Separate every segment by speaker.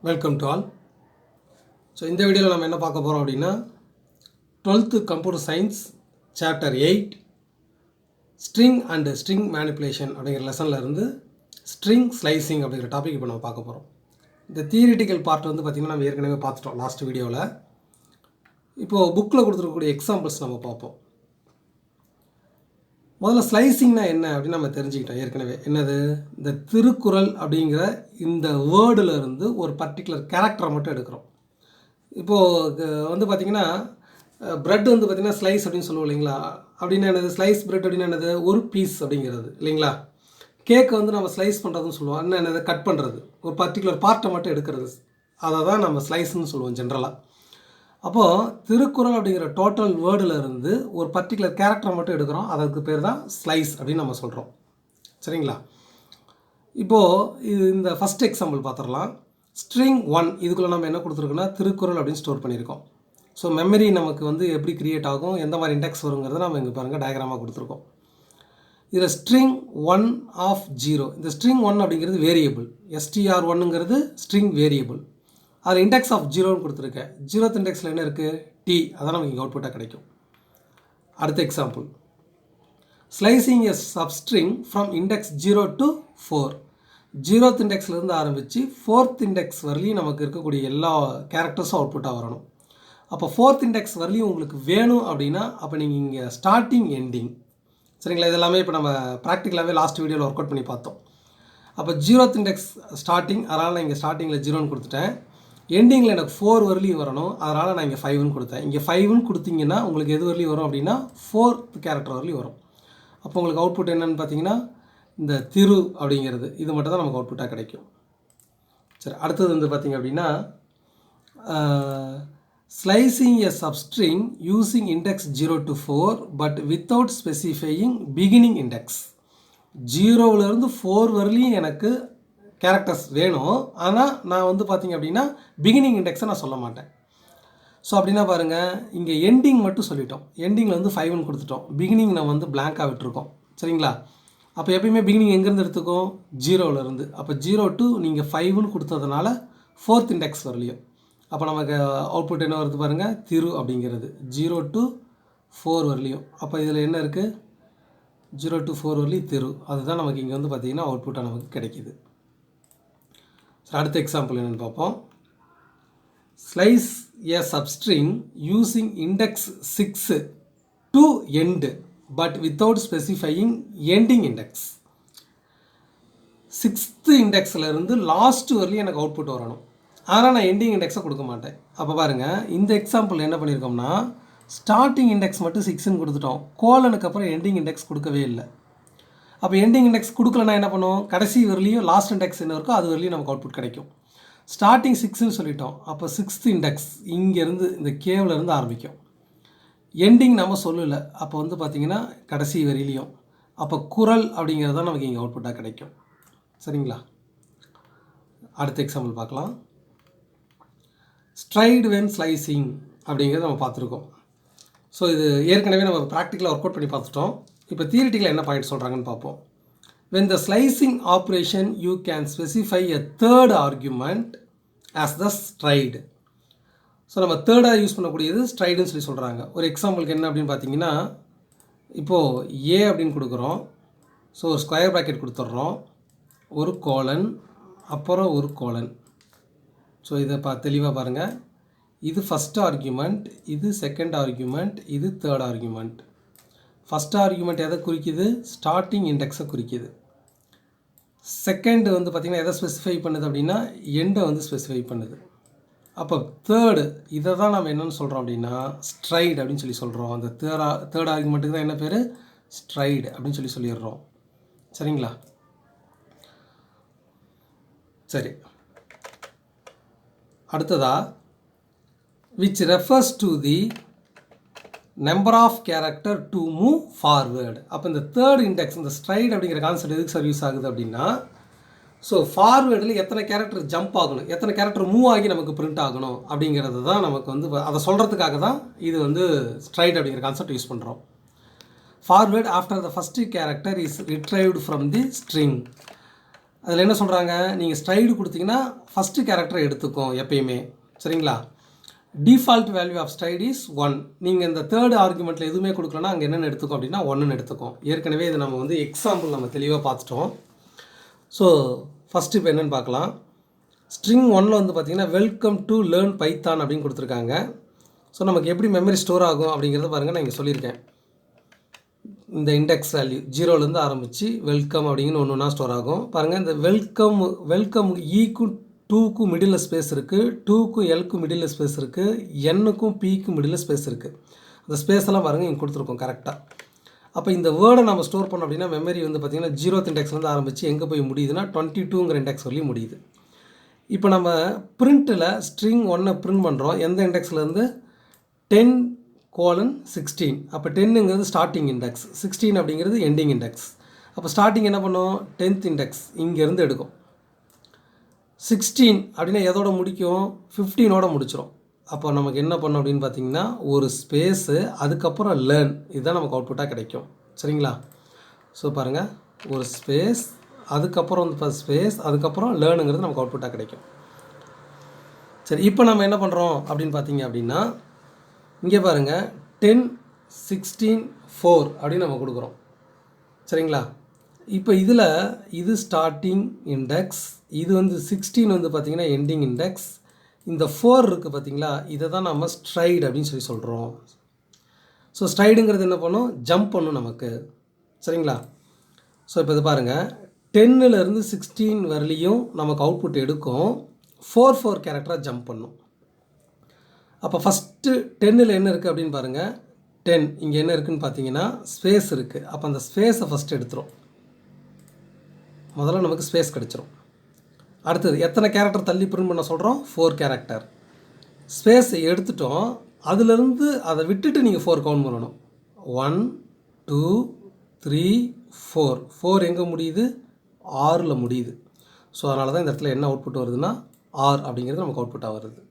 Speaker 1: Welcome to all. So இந்த வீடியோவில் நம்ம என்ன பார்க்க போகிறோம் அப்படின்னா 12th computer science chapter 8 string and string manipulation அப்படிங்கிற லெசனில் இருந்து ஸ்ட்ரிங் ஸ்லைசிங் அப்படிங்கிற டாபிக் இப்போ நம்ம பார்க்க போகிறோம். இந்த தியரிட்டிக்கல் பார்ட் வந்து பார்த்திங்கன்னா நம்ம ஏற்கனவே பார்த்துட்டோம் லாஸ்ட் வீடியோவில். இப்போது புக்கில் கொடுத்துருக்கக்கூடிய எக்ஸாம்பிள்ஸ் நம்ம பார்ப்போம். முதல்ல ஸ்லைசிங்னா என்ன அப்படின்னு நம்ம தெரிஞ்சுக்கிட்டோம் ஏற்கனவே. என்னது, இந்த திருக்குறள் அப்படிங்கிற இந்த வேர்டில் இருந்து ஒரு பர்டிகுலர் கேரக்டரை மட்டும் எடுக்கிறோம். இப்போது வந்து பார்த்திங்கன்னா ப்ரெட் வந்து பார்த்திங்கன்னா ஸ்லைஸ் அப்படின்னு சொல்லுவோம் இல்லைங்களா. அப்படின்னா என்னது, ஸ்லைஸ் ப்ரெட் அப்படின்னா என்னது, ஒரு பீஸ் அப்படிங்கிறது இல்லைங்களா. கேக்கை வந்து நம்ம ஸ்லைஸ் பண்ணுறதுன்னு சொல்லுவோம். என்னது, கட் பண்ணுறது, ஒரு பர்டிகுலர் பார்ட்டை மட்டும் எடுக்கிறது, அதை தான் நம்ம ஸ்லைஸ்ன்னு சொல்லுவோம் ஜென்ரலாக. அப்போது திருக்குறள் அப்படிங்கிற டோட்டல் வேர்டில் இருந்து ஒரு பர்டிகுலர் கேரக்டரை மட்டும் எடுக்கிறோம், அதுக்கு பேர் தான் ஸ்லைஸ் அப்படின்னு நம்ம சொல்கிறோம். சரிங்களா. இப்போது இந்த ஃபஸ்ட் எக்ஸாம்பிள் பார்த்துடலாம். ஸ்ட்ரிங் 1 இதுக்குள்ளே நம்ம என்ன கொடுத்துருக்கோன்னா திருக்குறள் அப்படின்னு ஸ்டோர் பண்ணியிருக்கோம். ஸோ மெமரி நமக்கு வந்து எப்படி க்ரியேட் ஆகும், எந்த மாதிரி இண்டெக்ஸ் வருங்கிறத நம்ம இங்கே பாருங்கள் டயக்ராமாக கொடுத்துருக்கோம். இதில் ஸ்ட்ரிங் 1 ஆஃப் 0, இந்த ஸ்ட்ரிங் 1 அப்படிங்கிறது வேரியபிள், str1ங்கிறது ஸ்ட்ரிங் வேரியபிள். அதில் இண்டெக்ஸ் ஆஃப் 0ன்னு கொடுத்துருக்கேன். 0th இண்டெக்ஸில் என்ன இருக்குது, டி, அதான் நமக்கு இங்கே அவுட்புட்டாக கிடைக்கும். அடுத்த example, slicing a substring from index 0 to 4. 0th இண்டெக்ஸ்லேருந்து ஆரம்பித்து 4th இண்டெக்ஸ் வரலையும் நமக்கு இருக்கக்கூடிய எல்லா கேரக்டர்ஸும் அவுட்புட்டாக வரணும். அப்போ 4th இண்டெக்ஸ் வரலையும் உங்களுக்கு வேணும் அப்படின்னா அப்போ நீங்கள் இங்கே ஸ்டார்டிங் எண்டிங், சரிங்களா, இதெல்லாமே இப்போ நம்ம ப்ராக்டிக்கலாகவே லாஸ்ட் வீடியோவில் ஒர்க் அவுட் பண்ணி பார்த்தோம். அப்போ 0th இண்டெக்ஸ் ஸ்டார்டிங், அதனால் நான் இங்கே ஸ்டார்டிங்கில் 0ன்னு கொடுத்துட்டேன். எண்டிங்கில் எனக்கு 4 வரலையும் வரணும், அதனால் நான் இங்கே 5ன்னு கொடுத்தேன். இங்கே 5ன்னு கொடுத்தீங்கன்னா உங்களுக்கு எது வரலையும் வரும் அப்படின்னா 4th கேரக்டர் வரலையும் வரும். அப்போ உங்களுக்கு அவுட்புட் என்னென்னு பார்த்தீங்கன்னா இந்த திரு அப்படிங்கிறது, இது மட்டும் தான் நமக்கு அவுட்புட்டாக கிடைக்கும். சரி, அடுத்தது வந்து பார்த்திங்க அப்படின்னா slicing a substring using index 0 to 4 but without specifying beginning index. 0லேருந்து 4 வரலையும் எனக்கு கேரக்டர்ஸ் வேணும், ஆனால் நான் வந்து பார்த்திங்க அப்படின்னா பிகினிங் இண்டெக்ஸை நான் சொல்ல மாட்டேன். ஸோ அப்படின்னா பாருங்கள், இங்கே எண்டிங் மட்டும் சொல்லிட்டோம். எண்டிங்கில் வந்து 5ன்னு கொடுத்துட்டோம், பிகினிங் நம்ம வந்து பிளாங்காக விட்டுருக்கோம். சரிங்களா. அப்போ எப்பயுமே பிகினிங் எங்கேருந்து எடுத்துக்கும், 0லேருந்து. அப்போ 0 to நீங்கள் 5ன்னு கொடுத்ததுனால 4th இண்டெக்ஸ் வரலையும். அப்போ நமக்கு அவுட்புட் என்ன வருது பாருங்கள், திரு அப்படிங்கிறது 0 to 4 வரலையும். அப்போ இதில் என்ன இருக்குது, 0 to 4 வரலையும் திரு, அதுதான் நமக்கு இங்கே வந்து பார்த்திங்கன்னா அவுட்புட்டாக நமக்கு கிடைக்கிது. அடுத்த எக்ஸாம்பிள் என்னென்னு பார்ப்போம். Slice a substring using index 6 to end but without specifying ending index. 6th இண்டெக்ஸில் லாஸ்ட் வரலையும் எனக்கு அவுட்புட் வரணும், ஆனால் நான் எண்டிங் இண்டெக்ஸை கொடுக்க மாட்டேன். அப்போ பாருங்கள், இந்த எக்ஸாம்பிள் என்ன பண்ணியிருக்கோம்னா ஸ்டார்டிங் இண்டெக்ஸ் மட்டும் 6ன்னு கொடுத்துட்டோம், கோலனுக்கு அப்புறம் எண்டிங் இண்டெக்ஸ் கொடுக்கவே இல்லை. அப்போ எண்டிங் இண்டெக்ஸ் கொடுக்கலன்னா என்ன பண்ணுவோம், கடைசி வரலையும் லாஸ்ட் இண்டெக்ஸ் என்ன இருக்கோ அது வரலையும் நமக்கு அவுட்புட் கிடைக்கும். ஸ்டார்டிங் 6ன்னு சொல்லிட்டோம், அப்போ 6th இண்டெக்ஸ் இங்கேருந்து இந்த கேவிலேருந்து ஆரம்பிக்கும். எண்டிங் நம்ம சொல்லலை, அப்போ வந்து பார்த்திங்கன்னா கடைசி வரியிலையும். அப்போ குறள் அப்படிங்கிறது தான் நமக்கு இங்கே அவுட்புட்டாக கிடைக்கும். சரிங்களா. அடுத்த எக்ஸாம்பிள் பார்க்கலாம். ஸ்ட்ரைடு வென் ஸ்லைசிங் அப்படிங்கிறத நம்ம பார்த்துருக்கோம். ஸோ இது ஏற்கனவே நம்ம ப்ராக்டிக்கலாக ஒர்க் அவுட் பண்ணி பார்த்துட்டோம். இப்போ தியரிட்டிக்கலாக என்ன பாயிண்ட் சொல்கிறாங்கன்னு பார்ப்போம். when the slicing operation you can specify a third argument as the stride. So நம்ம தேர்டாக யூஸ் பண்ணக்கூடியது ஸ்ட்ரைடுன்னு சொல்லி சொல்கிறாங்க. ஒரு எக்ஸாம்பிளுக்கு என்ன அப்படின்னு பார்த்தீங்கன்னா, இப்போது ஏ அப்படின்னு கொடுக்குறோம். ஸோ ஒரு ஸ்கொயர் ப்ராக்கெட் கொடுத்துட்றோம், ஒரு கோலன், அப்புறம் ஒரு கோலன். ஸோ இதை தெளிவாக பாருங்கள். இது ஃபஸ்ட் ஆர்குமெண்ட், இது செகண்ட் ஆர்குமெண்ட், இது தேர்ட் ஆர்குமெண்ட். ஃபஸ்ட் ஆர்குமெண்ட் எதை குறிக்குது, ஸ்டார்டிங் இண்டெக்ஸை குறிக்குது. செகண்ட் வந்து பார்த்திங்கன்னா எதை ஸ்பெசிஃபை பண்ணுது அப்படின்னா எண்டை வந்து ஸ்பெசிஃபை பண்ணுது. அப்போ தேர்டு, இதை தான் நம்ம என்னென்னு சொல்கிறோம் அப்படின்னா ஸ்ட்ரைடு அப்படின்னு சொல்லி சொல்கிறோம். அந்த தேர்ட் ஆர்குமெண்ட்டுக்கு தான் என்ன பேர், ஸ்ட்ரைடு அப்படின்னு சொல்லிடுறோம். சரிங்களா. சரி, அடுத்ததாக which refers to the number of character to move forward. அப்போ இந்த தேர்ட் இண்டெக்ஸ், இந்த ஸ்ட்ரைட் அப்படிங்கிற கான்செப்ட் எதுக்கு சார் யூஸ் ஆகுது அப்படின்னா, ஸோ ஃபார்வேர்டில் எத்தனை கேரக்டர் ஜம்ப் ஆகணும், எத்தனை கேரக்டர் மூவ் ஆகி நமக்கு பிரிண்ட் ஆகணும் அப்படிங்கிறது தான் நமக்கு வந்து அதை சொல்கிறதுக்காக தான் இது வந்து ஸ்ட்ரைட் அப்படிங்கிற கான்செப்ட் யூஸ் பண்ணுறோம். Forward after the first character is retrieved from the string. அதில் என்ன சொல்கிறாங்க, நீங்கள் ஸ்ட்ரைடு கொடுத்தீங்கன்னா ஃபஸ்ட்டு கேரக்டரை எடுத்துக்கும் எப்பயுமே. சரிங்களா? Default value of stride is 1. நீங்கள் இந்த தேர்ட் ஆர்குமெண்ட்டில் எதுவுமே கொடுக்கலன்னா அங்கே என்னென்னு எடுத்துக்கும் அப்படின்னா 1ன்னு எடுத்துக்கும். ஏற்கனவே இது நம்ம வந்து எக்ஸாம்பிள் நம்ம தெளிவாக பார்த்துட்டோம். ஸோ ஃபஸ்ட்டு இப்போ என்னென்னு பார்க்கலாம். ஸ்ட்ரிங் 1ல் வந்து பார்த்திங்கன்னா வெல்கம் டு லேர்ன் பைத்தான் அப்படின்னு கொடுத்துருக்காங்க. ஸோ நமக்கு எப்படி மெமரி ஸ்டோர் ஆகும் அப்படிங்கிறத பாருங்கள், நான் இங்கே சொல்லியிருக்கேன். இந்த இண்டெக்ஸ் வேல்யூ 0லேருந்து ஆரம்பித்து வெல்கம் அப்படிங்கிற ஒன்று ஒன்றா ஸ்டோர் ஆகும். பாருங்கள், இந்த வெல்கம் ஈக்கும் 2க்கும் மிடில் ஸ்பேஸ் இருக்குது, 2க்கும் எல்க்கும் மிடில் ஸ்பேஸ் இருக்குது, என்னுக்கும் பிக்கும் மிடில் ஸ்பேஸ் இருக்குது. அந்த ஸ்பேஸெல்லாம் பாருங்கள் இங்கே கொடுத்துருக்கோம் கரெக்டாக. அப்போ இந்த வேர்டை நம்ம ஸ்டோர் பண்ணோம் அப்படின்னா மெமரி வந்து பார்த்திங்கன்னா 0th இண்டெக்ஸ்லேருந்து ஆரம்பித்து எங்கே போய் முடியுதுன்னா 22ங்கிற இண்டெக்ஸ் வரலையும் முடியுது. இப்போ நம்ம பிரிண்ட்டில் ஸ்ட்ரிங் 1 பிரிண்ட் பண்ணுறோம். எந்த இண்டெக்ஸ்லேருந்து 10:16. அப்போ 10ங்கிறது ஸ்டார்டிங் இண்டெக்ஸ், 16 அப்படிங்கிறது எண்டிங் இண்டெக்ஸ். அப்போ ஸ்டார்டிங் என்ன பண்ணும், 10th இண்டெக்ஸ் இங்கேருந்து எடுக்கும். 16 அப்படின்னா எதோட முடிக்கும், 15ஓட முடிச்சிடும். அப்போ நமக்கு என்ன பண்ணும் அப்படின்னு பார்த்தீங்கன்னா ஒரு ஸ்பேஸு, அதுக்கப்புறம் லேர்ன், இதுதான் நமக்கு அவுட்புட்டாக கிடைக்கும். சரிங்களா? ஸோ பாருங்கள், ஒரு ஸ்பேஸ், அதுக்கப்புறம் வந்து ஸ்பேஸ், அதுக்கப்புறம் லேர்னுங்கிறது நமக்கு அவுட்புட்டாக கிடைக்கும். சரி, இப்போ நம்ம என்ன பண்ணுறோம் அப்படின்னு பார்த்தீங்க அப்படின்னா இங்கே பாருங்கள் 10, 16, 4 அப்படின்னு நம்ம கொடுக்குறோம். சரிங்களா? இப்போ இதில் இது ஸ்டார்டிங் இண்டெக்ஸ், இது வந்து 16 வந்து பார்த்திங்கன்னா எண்டிங் இண்டெக்ஸ், இந்த 4 இருக்குது பார்த்திங்களா, இதை தான் நம்ம ஸ்ட்ரைடு அப்படின்னு சொல்கிறோம். ஸோ ஸ்ட்ரைடுங்கிறது என்ன பண்ணும், ஜம்ப் பண்ணும் நமக்கு. சரிங்களா? ஸோ இப்போ இது பாருங்கள், 10லேருந்து 16 வரலையும் நமக்கு அவுட்புட் எடுக்கும், 4 கேரக்டராக ஜம்ப் பண்ணும். அப்போ ஃபஸ்ட்டு 10ல் என்ன இருக்குது அப்படின்னு பாருங்கள், 10 இங்கே என்ன இருக்குதுன்னு பார்த்தீங்கன்னா ஸ்பேஸ் இருக்குது. அப்போ அந்த ஸ்பேஸை ஃபஸ்ட்டு எடுத்துரும். முதல்ல நமக்கு ஸ்பேஸ் கிடச்சிரும். அடுத்தது எத்தனை கேரக்டர் தள்ளி பிரிண்ட் பண்ண சொல்கிறோம், 4 கேரக்டர். ஸ்பேஸ் எடுத்துட்டோம், அதுலேருந்து அதை விட்டுட்டு நீங்கள் 4 கவுண்ட் பண்ணணும். 1, 2, 3, 4. 4 எங்கே முடியுது, 6ல் முடியுது. ஸோ அதனால தான் இந்த இடத்துல என்ன அவுட்புட் வருதுன்னா 6 அப்படிங்கிறது நமக்கு அவுட்புட்டாக வருது.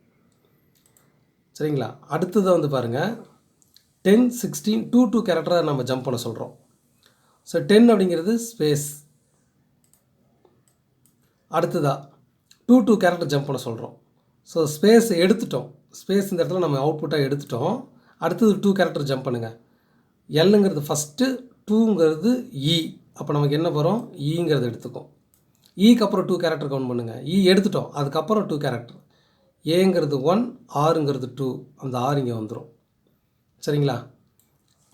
Speaker 1: சரிங்களா? அடுத்தது வந்து பாருங்கள் 10, 16, 2 கேரக்டரை நம்ம ஜம்ப் பண்ண சொல்கிறோம். ஸோ 10 அப்படிங்கிறது ஸ்பேஸ். அடுத்ததாக 2 கேரக்டர் ஜம்ப் பண்ண சொல்கிறோம். ஸோ ஸ்பேஸ் எடுத்துட்டோம், ஸ்பேஸ் இந்த இடத்துல நம்ம அவுட்புட்டாக எடுத்துட்டோம். அடுத்தது 2 கேரக்டர் ஜம்ப் பண்ணுங்கள். எல்லுங்கிறது ஃபஸ்ட்டு, 2ங்கிறது இ. அப்போ நமக்கு என்ன வரும், ஈங்கிறது எடுத்துக்கும். ஈக்கு அப்புறம் 2 கேரக்டர் கவுண்ட் பண்ணுங்கள். இ எடுத்துட்டோம், அதுக்கப்புறம் 2 கேரக்டர். ஏங்கிறது 1, ஆறுங்கிறது 2, அந்த 6 இங்கே வந்துடும். சரிங்களா?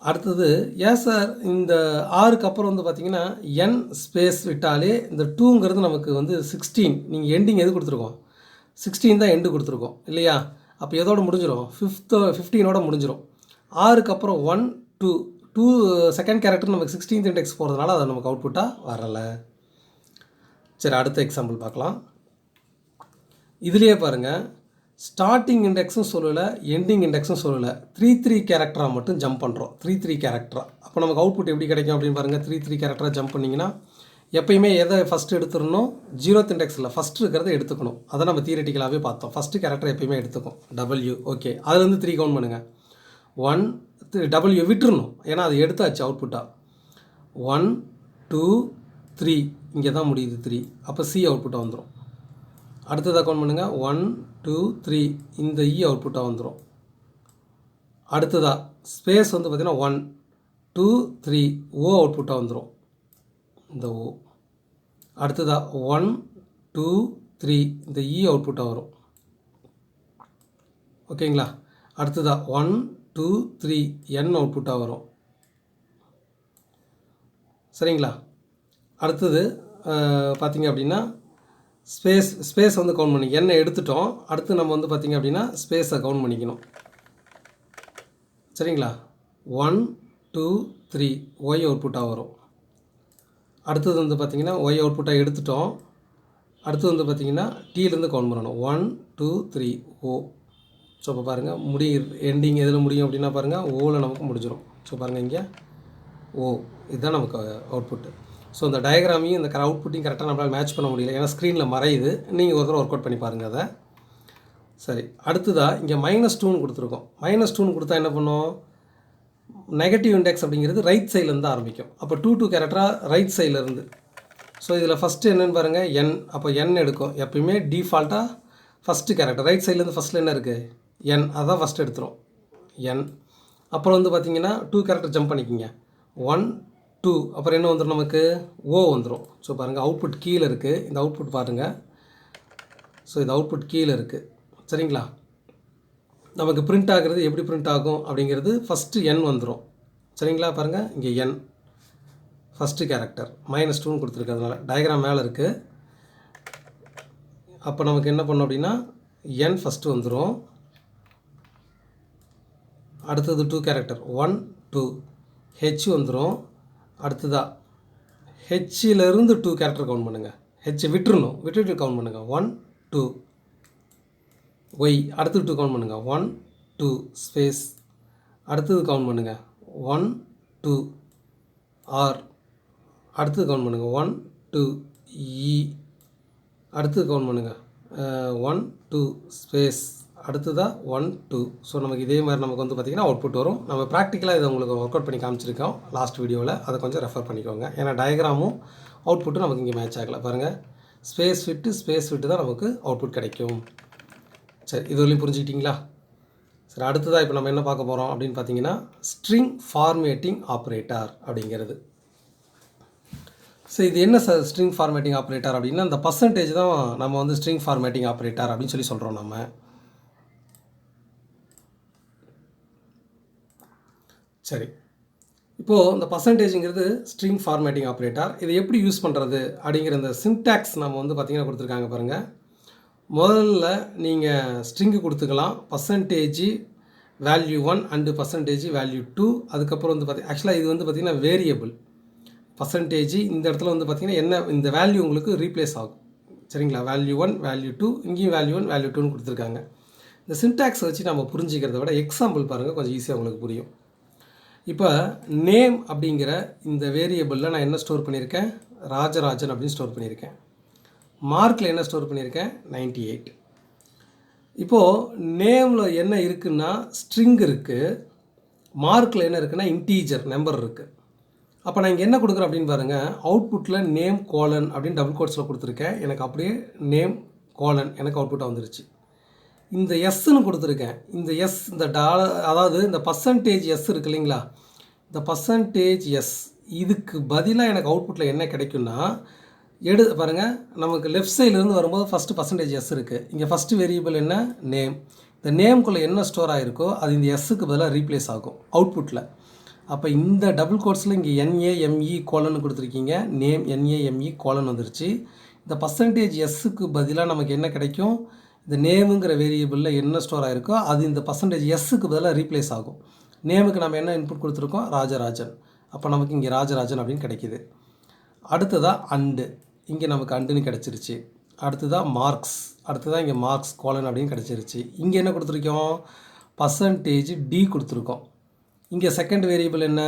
Speaker 1: அடுத்தது ஏன் சார் இந்த 6க்கு அப்புறம் வந்து பார்த்திங்கன்னா என் ஸ்பேஸ் விட்டாலே இந்த 2ங்கிறது நமக்கு வந்து 16, நீங்கள் எண்டிங் எது கொடுத்துருக்கோம், 16 தான் எண்டு கொடுத்துருக்கோம் இல்லையா? அப்போ எதோட முடிஞ்சிடும், 15ஓட முடிஞ்சிடும். 6க்கு அப்புறம் 1, 2 செகண்ட் கேரக்டர் நமக்கு 16th இண்டெக்ஸ் போகிறதுனால அது நமக்கு அவுட்புட்டாக வரலை. சரி, அடுத்த எக்ஸாம்பிள் பார்க்கலாம். இதுலேயே பாருங்கள், ஸ்டார்டிங் இண்டெக்ஸும் சொல்லலை, எண்டிங் இண்டெக்ஸும் சொல்லலை, 3 கேரக்டராக மட்டும் ஜம்ப் பண்ணுறோம். 3 கேரக்டராக. அப்போ நமக்கு அவுட்புட் எப்படி கிடைக்கும் அப்படின்னு பாருங்கள். 3 கேரக்டராக ஜம்ப் பண்ணிங்கன்னா எப்பயுமே எதை ஃபஸ்ட்டு எடுத்துடணும், 0th இண்டெக்ஸில் ஃபஸ்ட்டு இருக்கிறத எடுத்துக்கணும். அதை நம்ம தியரிட்டிக்கலாகவே பார்த்தோம். ஃபஸ்ட்டு கேரக்டர் எப்பயுமே எடுத்துக்கும், W. ஓகே, அதுலேருந்து 3 கவுண்ட் பண்ணுங்கள். 1, W விட்டுருணும், ஏன்னா அது எடுத்தாச்சு அவுட்புட்டாக. 1, 2, 3 இங்கே தான் முடியுது 3. அப்போ C அவுட்புட்டாக வந்துடும். அடுத்ததாக கவுண்ட் பண்ணுங்கள். 1, 2, 3 இந்த இ அவுட்புட்டாக வந்துடும். அடுத்ததாக ஸ்பேஸ் வந்து பார்த்திங்கன்னா 1, 2, 3 ஓ அவுட்புட்டாக வந்துடும், இந்த ஓ. அடுத்ததாக 1, 2, 3 இந்த இ அவுட்புட்டாக வரும். ஓகேங்களா? அடுத்ததாக 1, 2, 3 என் அவுட்புட்டாக வரும். சரிங்களா? அடுத்தது பார்த்திங்க அப்படின்னா ஸ்பேஸ் வந்து கவுண்ட் பண்ணி என்ன எடுத்துட்டோம். அடுத்து நம்ம வந்து பார்த்திங்க அப்படின்னா ஸ்பேஸை கவுண்ட் பண்ணிக்கணும். சரிங்களா? 1, 2, 3 ஒய் அவுட்புட்டாக வரும். அடுத்தது வந்து பார்த்திங்கன்னா ஒய் அவுட்புட்டாக எடுத்துட்டோம். அடுத்து வந்து பார்த்திங்கன்னா டீலேருந்து கவுண்ட் பண்ணணும். 1, 2, 3 ஓ. ஸோ இப்போ பாருங்கள் எண்டிங் எதில் முடியும் அப்படின்னா பாருங்கள் ஓவில் நமக்கு முடிஞ்சிடும். ஸோ பாருங்கள் இங்கே ஓ, இதுதான் நமக்கு அவுட்புட்டு. ஸோ இந்த டயக்ராமையும் இந்த அவுட்புட்டையும் கரெக்டாக நம்மளால் மேட்ச் பண்ண முடியல, ஏன்னா ஸ்க்ரீனில் மறையுது. நீங்கள் ஒரு தடவை ஒர்க் அவுட் பண்ணி பாருங்கள் அதை. சரி, அடுத்ததாக இங்கே -2 கொடுத்துருக்கோம். -2 கொடுத்தா என்ன பண்ணும், நெகட்டிவ் இண்டெக்ஸ் அப்படிங்கிறது ரைட் சைட்லேருந்து ஆரம்பிக்கும். அப்போ 2 கேரக்டராக ரைட் சைட்லேருந்து. ஸோ இதில் ஃபஸ்ட்டு என்னென்னு பாருங்கள் என். அப்போ என் எடுக்கும். எப்பயுமே டிஃபால்ட்டாக ஃபஸ்ட்டு கேரக்டர் ரைட் சைட்லேருந்து ஃபஸ்ட்டில் என்ன இருக்குது என், அதான் ஃபஸ்ட்டு எடுத்துரும் என். அப்புறம் வந்து பார்த்திங்கன்னா 2 கேரக்டர் ஜம்ப் பண்ணிக்கிங்க 1 2. அப்புறம் என்ன வந்துடும் நமக்கு ஓ வந்துடும். ஸோ பாருங்கள் அவுட்புட் கீழே இருக்குது. இந்த அவுட்புட் பாருங்கள். ஸோ இந்த அவுட்புட் கீழே இருக்குது. சரிங்களா? நமக்கு பிரிண்ட் ஆகிறது எப்படி பிரிண்ட் ஆகும் அப்படிங்கிறது ஃபஸ்ட்டு என் வந்துடும். சரிங்களா? பாருங்கள் இங்கே என் ஃபஸ்ட்டு கேரக்டர் -2ன்னு கொடுத்துருக்கிறதுனால டயக்ராம் மேலே இருக்குது. அப்போ நமக்கு என்ன பண்ணோம் அப்படின்னா என் ஃபஸ்ட்டு வந்துடும். அடுத்தது 2 கேரக்டர் 1 2 ஹெச் வந்துடும். அடுத்ததாக ஹெச்சிலேருந்து 2 கேரக்டர் கவுண்ட் பண்ணுங்கள். ஹெச் விட்டுட்டு கவுண்ட் பண்ணுங்கள் 1 2. ஒய் அடுத்து 2 கவுண்ட் பண்ணுங்கள் 1 2 ஸ்பேஸ். அடுத்தது கவுண்ட் பண்ணுங்கள் 1 2. ஆர் அடுத்தது கவுண்ட் பண்ணுங்கள் 1 2. இ அடுத்தது கவுண்ட் பண்ணுங்கள் 1 2 ஸ்பேஸ். அடுத்ததாக 1 2. ஸோ நமக்கு இதே மாதிரி நமக்கு வந்து பார்த்திங்கன்னா அவுட்புட் வரும். நம்ம ப்ராக்டிக்கலாக இதை உங்களுக்கு ஒர்க் அவுட் பண்ணி காமிச்சிருக்கோம் லாஸ்ட் வீடியோவில். அதை கொஞ்சம் ரெஃபர் பண்ணிக்கோங்க. ஏன்னா டயக்ராமும் அவுட்புட்டும் நமக்கு இங்கே மேட்ச் ஆகலை. பாருங்கள் ஸ்பேஸ் விட்டு தான் நமக்கு அவுட்புட் கிடைக்கும். சரி, இது வரையும் புரிஞ்சுக்கிட்டிங்களா? சரி, அடுத்ததாக இப்போ நம்ம என்ன பார்க்க போகிறோம் அப்படின்னு பார்த்தீங்கன்னா ஸ்ட்ரிங் ஃபார்மேட்டிங் ஆப்ரேட்டர் அப்படிங்கிறது. ஸோ இது என்ன ஸ்ட்ரிங் ஃபார்மேட்டிங் ஆப்ரேட்டர் அப்படின்னா இந்த பர்சன்டேஜ் தான் நம்ம வந்து ஸ்ட்ரிங் ஃபார்மேட்டிங் ஆப்ரேட்டர் அப்படின்னு சொல்லி சொல்கிறோம் நம்ம. சரி, இப்போது இந்த பர்சன்டேஜுங்கிறது ஸ்ட்ரிங் ஃபார்மேட்டிங் ஆப்ரேட்டர். இதை எப்படி யூஸ் பண்ணுறது அப்படிங்கிற இந்த சின்டாக்ஸ் நம்ம வந்து பார்த்திங்கன்னா கொடுத்துருக்காங்க பாருங்கள். முதல்ல நீங்கள் ஸ்ட்ரிங்கு கொடுத்துக்கலாம் percentage value 1 and percentage value 2. அதுக்கப்புறம் வந்து ஆக்சுவலாக இது வந்து பார்த்திங்கன்னா வேரியபிள் பர்சன்டேஜ். இந்த இடத்துல வந்து பார்த்திங்கன்னா என்ன இந்த வேல்யூ உங்களுக்கு ரீப்ளேஸ் ஆகும். சரிங்களா? வேல்யூ 1 வேல்யூ 2, இங்கேயும் வேல்யூ 1 வேல்யூ 2ன்னு கொடுத்துருக்காங்க. இந்த சின்டாக்ஸை வச்சு நம்ம புரிஞ்சிக்கிறத விட எக்ஸாம்பிள் பாருங்கள், கொஞ்சம் ஈஸியாக உங்களுக்கு புரியும். இப்போ நேம் அப்படிங்கிற இந்த வேரியபிளில் நான் என்ன ஸ்டோர் பண்ணியிருக்கேன் ராஜராஜன் அப்படின்னு ஸ்டோர் பண்ணியிருக்கேன். மார்க்கில் என்ன ஸ்டோர் பண்ணியிருக்கேன் 98. இப்போது நேமில் என்ன இருக்குன்னா ஸ்ட்ரிங் இருக்குது, மார்க்கில் என்ன இருக்குன்னா இன்டீஜர் நம்பர் இருக்குது. அப்போ நான் இங்கே என்ன கொடுக்குறேன் அப்படின்னு பாருங்கள். அவுட்புட்டில் நேம் கோலன் அப்படின்னு டபுள் கோட்ஸில் கொடுத்துருக்கேன். எனக்கு அப்படியே நேம் கோலன் எனக்கு அவுட்புட்டாக வந்துருச்சு. இந்த எஸ்ன்னு கொடுத்துருக்கேன். இந்த எஸ் இந்த அதாவது இந்த பர்சன்டேஜ் எஸ் இருக்குது இல்லைங்களா, இந்த பர்சன்டேஜ் எஸ் இதுக்கு பதிலாக எனக்கு அவுட்புட்டில் என்ன கிடைக்குன்னா பாருங்கள் நமக்கு லெஃப்ட் சைட்லேருந்து வரும்போது ஃபஸ்ட்டு பர்சன்டேஜ் எஸ் இருக்குது. இங்கே ஃபஸ்ட்டு வேரியபிள் என்ன நேம். இந்த நேம்குள்ளே என்ன ஸ்டோர் ஆகிருக்கோ அது இந்த எஸ்ஸுக்கு பதிலாக ரீப்ளேஸ் ஆகும் அவுட்புட்டில். அப்போ இந்த டபுள் கோட்ஸில் இங்கே NAME கோலன் கொடுத்துருக்கீங்க. நேம் NAME கோலன் வந்துருச்சு. இந்த பர்சன்டேஜ் எஸ்ஸுக்கு பதிலாக நமக்கு என்ன கிடைக்கும், இந்த நேமுங்கிற வேரியபிளில் என்ன ஸ்டோர் ஆகிருக்கோ அது இந்த பர்சன்டேஜ் எஸ்ஸுக்கு பதிலாக ரீப்ளேஸ் ஆகும். நேமுக்கு நம்ம என்ன இன்புட் கொடுத்துருக்கோம் ராஜராஜன். அப்போ நமக்கு இங்கே ராஜராஜன் அப்படின்னு கிடைக்கிது. அடுத்ததாக அண்டு, இங்கே நமக்கு அண்டுன்னு கிடச்சிருச்சு. அடுத்ததாக மார்க்ஸ், அடுத்ததாக இங்கே மார்க்ஸ் கோலன் அப்படின்னு கிடச்சிருச்சு. இங்கே என்ன கொடுத்துருக்கோம் பர்சன்டேஜ் டி கொடுத்துருக்கோம். இங்கே செகண்ட் வேரியபிள் என்ன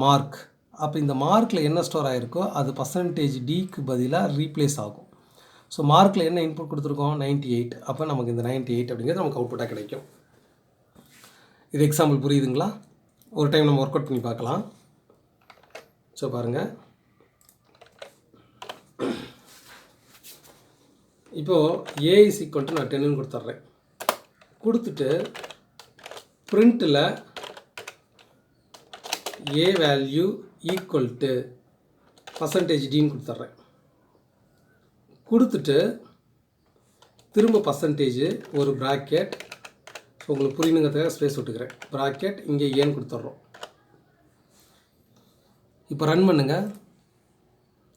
Speaker 1: மார்க். அப்போ இந்த மார்க்கில் என்ன ஸ்டோர் ஆகிருக்கோ அது பர்சன்டேஜ் டிக்கு பதிலாக ரீப்ளேஸ் ஆகும். ஸோ மார்க்கில் என்ன இன்புட் கொடுத்துருக்கோம் 98. அப்போ நமக்கு இந்த 98 அப்படிங்கிறது நமக்கு அவுட்புட்டாக கிடைக்கும். இது எக்ஸாம்பிள் புரியுதுங்களா? ஒரு டைம் நம்ம ஒர்க் அவுட் பண்ணி பார்க்கலாம். ஸோ பாருங்கள், இப்போது A is equal to நான் 10ன்னு கொடுத்துட்றேன். கொடுத்துட்டு பிரிண்ட்டில் A value equal to percentage டின்னு கொடுத்துட்றேன். கொடுத்துட்டு திரும்ப பர்சன்டேஜ் ஒரு ப்ராக்கெட், உங்களுக்கு புரியணுங்கிறதுக்காக ஸ்பேஸ் விட்டுக்கிறேன், ப்ராக்கெட் இங்கே ஏன்னு கொடுத்துட்றோம். இப்போ ரன் பண்ணுங்கள்.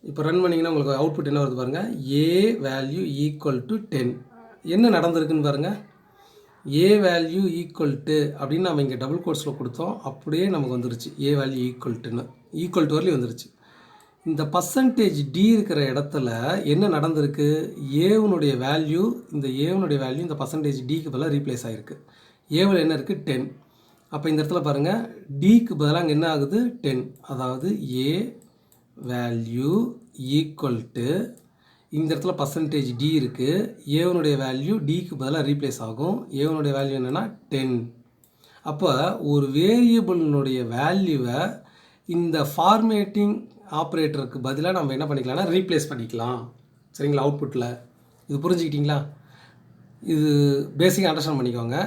Speaker 1: இப்போ ரன் பண்ணிங்கன்னா உங்களுக்கு அவுட்புட் என்ன வருது பாருங்கள். A value equal to 10. என்ன நடந்திருக்குன்னு பாருங்கள். A வேல்யூ ஈக்குவல் டு அப்படின்னு நம்ம இங்கே டபுள் கோட்ஸில் கொடுத்தோம், அப்படியே நமக்கு வந்துருச்சு A வேல்யூ ஈக்குவல் டு வரலையும் வந்துருச்சு. இந்த பர்சன்டேஜ் டி இருக்கிற இடத்துல என்ன நடந்திருக்கு, ஏவனுடைய வேல்யூ இந்த பர்சன்டேஜ் டிக்கு பதிலாக ரீப்ளேஸ் ஆகிருக்கு. ஏவில் என்ன இருக்குது 10. அப்போ இந்த இடத்துல பாருங்கள் டிக்கு பதிலாக அங்கே என்ன ஆகுது 10. அதாவது A வேல்யூ ஈக்குவல் டு இந்த இடத்துல பர்சன்டேஜ் டி இருக்குது, ஏவனுடைய வேல்யூ டிக்கு பதிலாக ரீப்ளேஸ் ஆகும். ஏவனுடைய வேல்யூ என்னென்னா 10. அப்போ ஒரு வேரியபிளினுடைய வேல்யூவை இந்த ஃபார்மேட்டிங் ஆப்ரேட்டருக்கு பதிலாக நம்ம என்ன பண்ணிக்கலாம்னா ரீப்ளேஸ் பண்ணிக்கலாம். சரிங்களா? அவுட்புட்டில் இது புரிஞ்சுக்கிட்டிங்களா? இது பேசிக்காக அண்டர்ஸ்டாண்ட் பண்ணிக்கோங்க.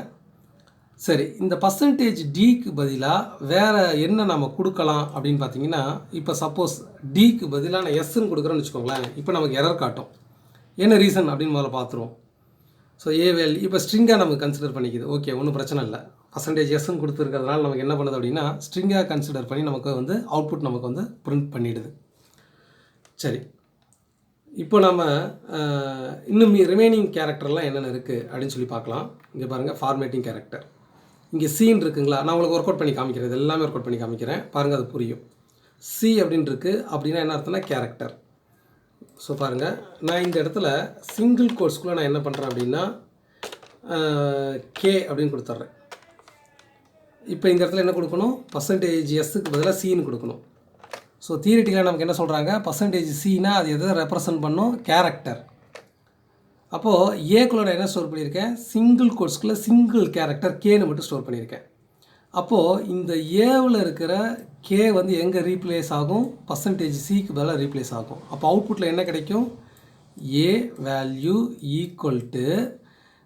Speaker 1: சரி, இந்த பர்சன்டேஜ் டிக்கு பதிலாக வேறு என்ன நம்ம கொடுக்கலாம் அப்படின்னு பார்த்தீங்கன்னா, இப்போ சப்போஸ் டிக்கு பதிலாக நான் எஸ்ன்னு கொடுக்குறேன்னு வச்சுக்கோங்களேன். இப்போ நமக்கு எரர் காட்டும். என்ன ரீசன் அப்படின்னு முதல்ல பார்த்துருவோம். ஸோ ஏ வேல்யூ இப்போ ஸ்ட்ரிங்காக நமக்கு கன்சிடர் பண்ணிக்குது. ஓகே, ஒன்றும் பிரச்சனை இல்லை. பர்சன்டேஜ் எஸ்ன்னு கொடுத்துருக்கிறதுனால நமக்கு என்ன பண்ணுது அப்படின்னா, ஸ்ட்ரிங்காக கன்சிடர் பண்ணி நமக்கு வந்து அவுட்புட் நமக்கு வந்து பிரிண்ட் பண்ணிவிடுது. சரி, இப்போ நம்ம இன்னும் ரிமைனிங் கேரக்டர்லாம் என்னென்ன இருக்குது அப்படின்னு சொல்லி பார்க்கலாம். இங்கே பாருங்கள், ஃபார்மேட்டிங் கேரக்டர். இங்கே சீன் இருக்குங்களா? நான் உங்களுக்கு ஒர்க் அவுட் பண்ணி காமிக்கிறேன். இது எல்லாமே ஒர்க் அவுட் பண்ணி காமிக்கிறேன். பாருங்கள், அது புரியும். சி அப்படின்னு இருக்குது. அப்படின்னா என்ன அர்த்தம்னா கேரக்டர். ஸோ பாருங்கள், நான் இந்த இடத்துல சிங்கிள் கோட்ஸ்குள்ளே நான் என்ன பண்ணுறேன் அப்படின்னா கே அப்படின்னு கொடுத்துட்றேன். இப்போ இந்த இடத்துல என்ன கொடுக்கணும்? பர்சன்டேஜ் எஸ்ஸுக்கு பதிலாக சீன்னு கொடுக்கணும். ஸோ தியரிட்டிக்கலாக நமக்கு என்ன சொல்கிறாங்க? பர்சன்டேஜ் சீனா அது எதை ரெப்ரசன்ட் பண்ணும்? கேரக்டர். அப்போது ஏக்குள்ளே என்ன ஸ்டோர் பண்ணியிருக்கேன்? சிங்கிள் கோட்ஸ்குள்ளே சிங்கிள் கேரக்டர் கேன்னு மட்டும் ஸ்டோர் பண்ணியிருக்கேன். அப்போது இந்த ஏவில் இருக்கிற கே வந்து எங்கே ரீப்ளேஸ் ஆகும்? பர்சன்டேஜ் சிக்கு பதிலாக ரீப்ளேஸ் ஆகும். அப்போ அவுட்புட்டில் என்ன கிடைக்கும்? ஏ வேல்யூ ஈக்குவல் டு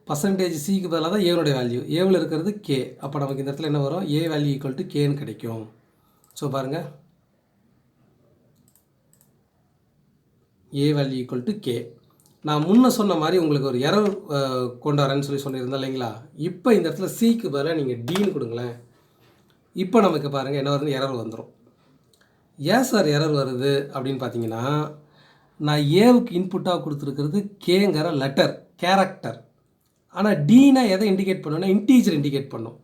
Speaker 1: பர்சன்டேஜ் சிக்கு பதிலாக தான் ஏனுடைய வேல்யூ. ஏவில் இருக்கிறது கே. அப்போ நமக்கு இந்த இடத்துல என்ன வரும்? ஏ வேல்யூ ஈக்குவல் டு கேன்னு கிடைக்கும். ஸோ பாருங்கள், A value equal to K. நான் முன்ன சொன்ன மாதிரி உங்களுக்கு ஒரு எரர் கொண்டு வரேன்னு சொல்லியிருந்தேன் இல்லைங்களா? இப்போ இந்த இடத்துல சிக்கு பதிலாக நீங்கள் டின்னு கொடுங்களேன். இப்போ நமக்கு பாருங்கள் என்ன வருதுன்னு எரர் வந்துடும். ஏன் சார் எரர் வருது அப்படின்னு பார்த்தீங்கன்னா, நான் ஏவுக்கு இன்புட்டாக கொடுத்துருக்கிறது கேங்கிற லெட்டர் கேரக்டர். ஆனால் டினா எதை இண்டிகேட் பண்ணுன்னா இன்டீஜர் இண்டிகேட் பண்ணும்.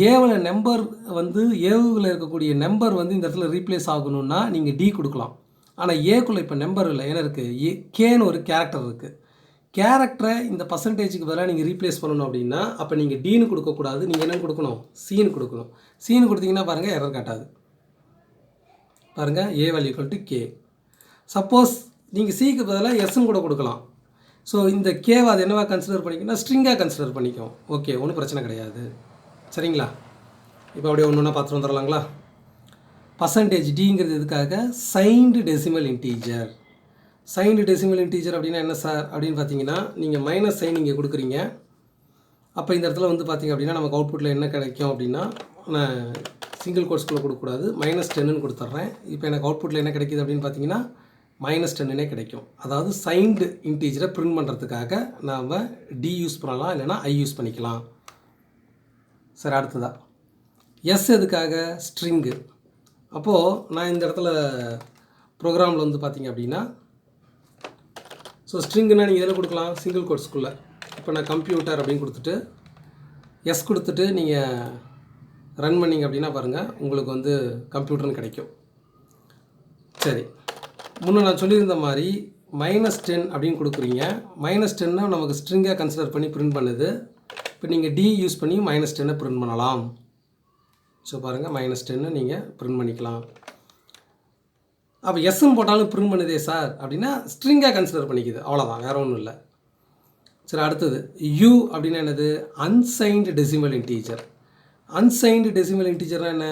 Speaker 1: ஏவில் நம்பர் வந்து ஏவில் இருக்கக்கூடிய நம்பர் வந்து இந்த இடத்துல ரீப்ளேஸ் ஆகணுன்னா நீங்கள் டி கொடுக்கலாம். ஆனால் ஏக்குள்ளே இப்போ நம்பர் இல்லை. ஏன்னா இருக்குது கேன்னு ஒரு கேரக்டர் இருக்குது. கேரக்டரை இந்த பர்சன்டேஜுக்கு பதிலாக நீங்கள் ரீப்ளேஸ் பண்ணணும் அப்படின்னா அப்போ நீங்கள் டீனு கொடுக்கக்கூடாது. நீங்கள் என்ன கொடுக்கணும்? சீனு கொடுக்கணும். சீனு கொடுத்தீங்கன்னா பாருங்கள் எரர் காட்டாது. பாருங்கள், A value equal to K. Suppose நீங்கள் சிக்கு பதிலாக எஸ்ன்னு கூட கொடுக்கலாம். ஸோ இந்த கேவை அது என்னவா கன்சிடர் பண்ணிக்கன்னா ஸ்ட்ரிங்காக கன்சிடர் பண்ணிக்கும். ஓகே, ஒன்றும் பிரச்சனை கிடையாது. சரிங்களா? இப்போ அப்படியே ஒன்று ஒன்றா பார்த்துட்டு வந்துடலாங்களா? பர்சன்டேஜ் டிங்கிறது எதுக்காக? Signed decimal integer. Signed decimal integer அப்படின்னா என்ன சார் அப்படின்னு பார்த்தீங்கன்னா, நீங்கள் மைனஸ் சைன் இங்கே கொடுக்குறீங்க. அப்போ இந்த இடத்துல வந்து பார்த்திங்க அப்படின்னா நமக்கு அவுட்புட்டில் என்ன கிடைக்கும் அப்படின்னா, நான் சிங்கிள் கோட்ஸ்குள்ளே கொடுக்கக்கூடாது, -10ன்னு கொடுத்துட்றேன். இப்போ எனக்கு அவுட்புட்டில் என்ன கிடைக்கிது அப்படின்னு பார்த்தீங்கன்னா -10னே கிடைக்கும். அதாவது சைன்டு இன்டீஜரை பிரிண்ட் பண்ணுறதுக்காக நாம் டி யூஸ் பண்ணலாம், இல்லைனா ஐ யூஸ் பண்ணிக்கலாம். சரி, அடுத்ததா எஸ் எதுக்காக? ஸ்ட்ரிங்கு. அப்போது நான் இந்த இடத்துல ப்ரோக்ராமில் வந்து பார்த்திங்க அப்படின்னா, ஸோ ஸ்ட்ரிங்குன்னா நீங்கள் எதில் கொடுக்கலாம்? சிங்கிள் கோட்ஸ்குள்ளே. இப்போ நான் கம்ப்யூட்டர் அப்படின்னு கொடுத்துட்டு எஸ் கொடுத்துட்டு நீங்கள் ரன் பண்ணிங்க அப்படின்னா பாருங்கள் உங்களுக்கு வந்து கம்ப்யூட்டர்னு கிடைக்கும். சரி, முன்னே நான் சொல்லியிருந்த மாதிரி -10 அப்படின்னு கொடுக்குறீங்க. -10னா நமக்கு ஸ்ட்ரிங்காக கன்சிடர் பண்ணி பிரிண்ட் பண்ணுது. இப்போ நீங்கள் டி யூஸ் பண்ணி -10 பிரிண்ட் பண்ணலாம். ஸோ பாருங்கள், -10 நீங்கள் பிரிண்ட் பண்ணிக்கலாம். அப்போ எஸ்ன்னு போட்டாலும் பிரிண்ட் பண்ணுதே சார் அப்படின்னா ஸ்ட்ரிங்காக கன்சிடர் பண்ணிக்குது. அவ்வளோதான், வேறு ஒன்றும் இல்லை. சரி, அடுத்தது யூ அப்படின்னா என்னது? Unsigned decimal integer. Unsigned decimal இன்டீஜர்னால் என்ன?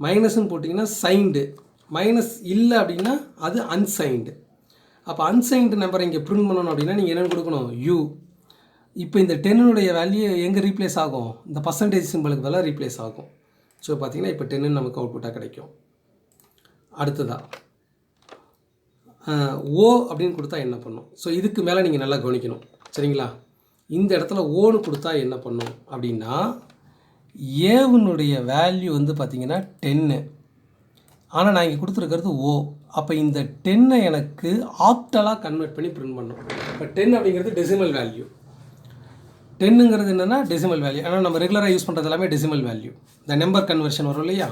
Speaker 1: மைனஸ்ன்னு போட்டிங்கன்னா சைன்டு, மைனஸ் இல்லை அப்படின்னா அது அன்சைன்டு. அப்போ அன்சைன்டு நம்பரை இங்கே பிரிண்ட் பண்ணணும் அப்படின்னா நீங்கள் என்னென்னு கொடுக்கணும்? யூ. இப்போ இந்த 10னுடைய வேல்யூ எங்கே ரீப்ளேஸ் ஆகும்? இந்த பர்சன்டேஜ் சிம்பிளுக்கு பதிலாக ரீப்ளேஸ் ஆகும். ஸோ பார்த்திங்கன்னா இப்போ 10 நமக்கு அவுட்புட்டாக கிடைக்கும். அடுத்ததாக ஓ அப்படின்னு கொடுத்தா என்ன பண்ணும்? ஸோ இதுக்கு மேலே நீங்கள் நல்லா கவனிக்கணும். சரிங்களா? இந்த இடத்துல ஓன்னு கொடுத்தா என்ன பண்ணும் அப்படின்னா, ஏவுனுடைய வேல்யூ வந்து பார்த்திங்கன்னா 10. ஆனால் நான் இங்கே கொடுத்துருக்கிறது ஓ. அப்போ இந்த 10 எனக்கு ஆக்டலாக கன்வெர்ட் பண்ணி பிரிண்ட் பண்ணும். இப்போ 10 அப்படிங்கிறது டெசிமல் வேல்யூ. 10ங்கிறது என்னென்னா டெசிமல் வேல்யூ. ஆனால் நம்ம ரெகுலராக யூஸ் பண்ணுறது எல்லாமே டெசிமல் வேல்யூ. இந்த நம்பர் கன்வர்ஷன் வரும் இல்லையா,